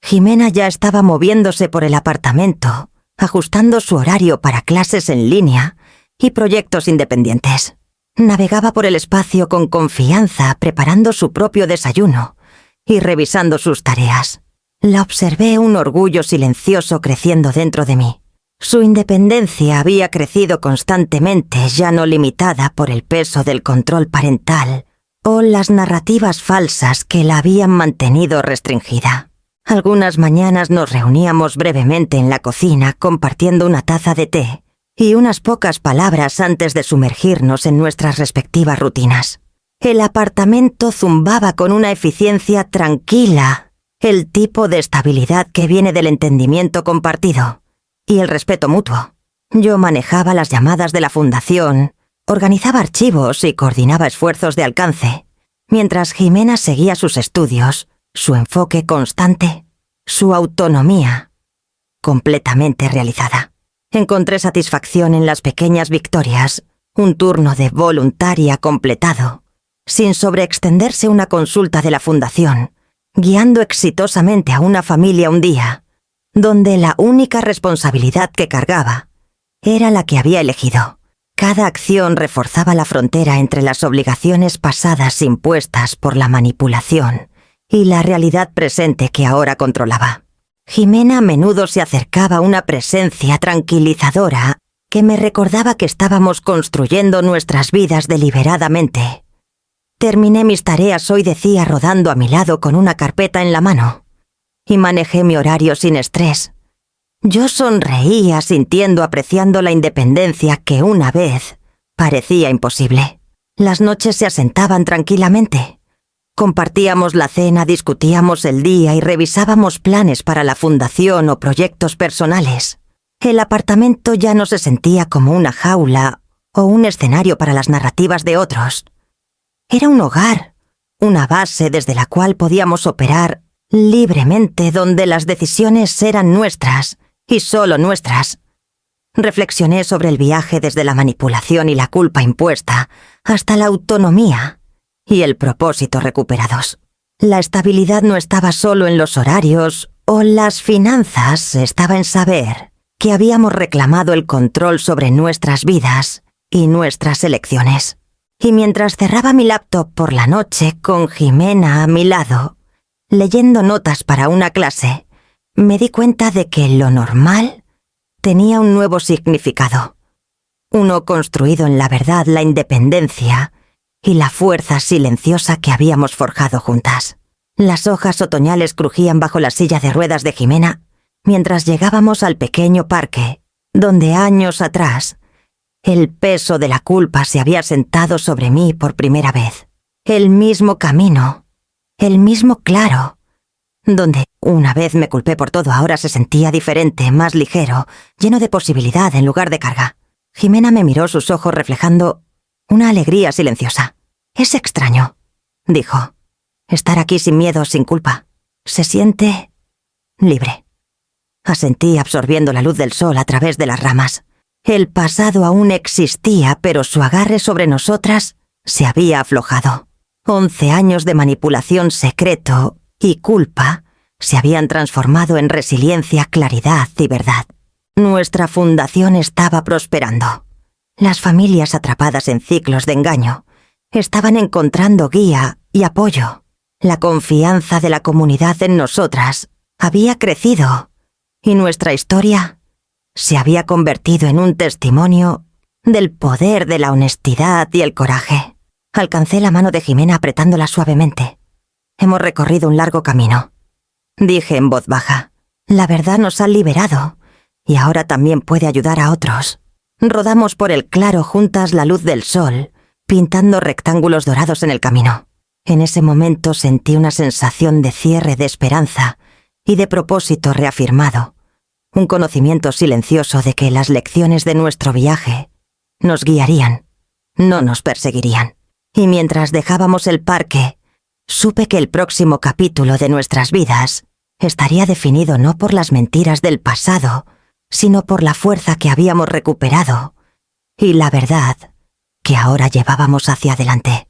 Jimena ya estaba moviéndose por el apartamento, ajustando su horario para clases en línea y proyectos independientes. Navegaba por el espacio con confianza, preparando su propio desayuno y revisando sus tareas. La observé, un orgullo silencioso creciendo dentro de mí. Su independencia había crecido constantemente, ya no limitada por el peso del control parental o las narrativas falsas que la habían mantenido restringida. Algunas mañanas nos reuníamos brevemente en la cocina compartiendo una taza de té y unas pocas palabras antes de sumergirnos en nuestras respectivas rutinas. El apartamento zumbaba con una eficiencia tranquila, el tipo de estabilidad que viene del entendimiento compartido y el respeto mutuo. Yo manejaba las llamadas de la fundación, organizaba archivos y coordinaba esfuerzos de alcance, mientras Jimena seguía sus estudios, su enfoque constante, su autonomía, completamente realizada. Encontré satisfacción en las pequeñas victorias, un turno de voluntaria completado, sin sobreextenderse una consulta de la fundación, guiando exitosamente a una familia un día, donde la única responsabilidad que cargaba era la que había elegido. Cada acción reforzaba la frontera entre las obligaciones pasadas impuestas por la manipulación y la realidad presente que ahora controlaba. Jimena a menudo se acercaba, una presencia tranquilizadora que me recordaba que estábamos construyendo nuestras vidas deliberadamente. Terminé mis tareas hoy, decía, rodando a mi lado con una carpeta en la mano, y manejé mi horario sin estrés. Yo sonreía, sintiendo, apreciando la independencia que una vez parecía imposible. Las noches se asentaban tranquilamente. Compartíamos la cena, discutíamos el día y revisábamos planes para la fundación o proyectos personales. El apartamento ya no se sentía como una jaula o un escenario para las narrativas de otros. Era un hogar, una base desde la cual podíamos operar libremente, donde las decisiones eran nuestras y solo nuestras. Reflexioné sobre el viaje desde la manipulación y la culpa impuesta hasta la autonomía y el propósito recuperados. La estabilidad no estaba solo en los horarios o las finanzas, estaba en saber que habíamos reclamado el control sobre nuestras vidas y nuestras elecciones. Y mientras cerraba mi laptop por la noche con Jimena a mi lado, leyendo notas para una clase, me di cuenta de que lo normal tenía un nuevo significado. Uno construido en la verdad, la independencia y la fuerza silenciosa que habíamos forjado juntas. Las hojas otoñales crujían bajo la silla de ruedas de Jimena mientras llegábamos al pequeño parque, donde años atrás el peso de la culpa se había sentado sobre mí por primera vez. El mismo camino, el mismo claro, donde una vez me culpé por todo, ahora se sentía diferente, más ligero, lleno de posibilidad en lugar de carga. Jimena me miró, sus ojos reflejando una alegría silenciosa. «Es extraño», dijo, «estar aquí sin miedo, sin culpa. Se siente libre». Asentí, absorbiendo la luz del sol a través de las ramas. El pasado aún existía, pero su agarre sobre nosotras se había aflojado. 11 años de manipulación, secreto y culpa se habían transformado en resiliencia, claridad y verdad. Nuestra fundación estaba prosperando. Las familias atrapadas en ciclos de engaño estaban encontrando guía y apoyo. La confianza de la comunidad en nosotras había crecido y nuestra historia se había convertido en un testimonio del poder de la honestidad y el coraje. Alcancé la mano de Jimena apretándola suavemente. Hemos recorrido un largo camino. Dije en voz baja, la verdad nos ha liberado y ahora también puede ayudar a otros. Rodamos por el claro juntas la luz del sol, pintando rectángulos dorados en el camino. En ese momento sentí una sensación de cierre, de esperanza y de propósito reafirmado. Un conocimiento silencioso de que las lecciones de nuestro viaje nos guiarían, no nos perseguirían. Y mientras dejábamos el parque, supe que el próximo capítulo de nuestras vidas estaría definido no por las mentiras del pasado, sino por la fuerza que habíamos recuperado y la verdad que ahora llevábamos hacia adelante.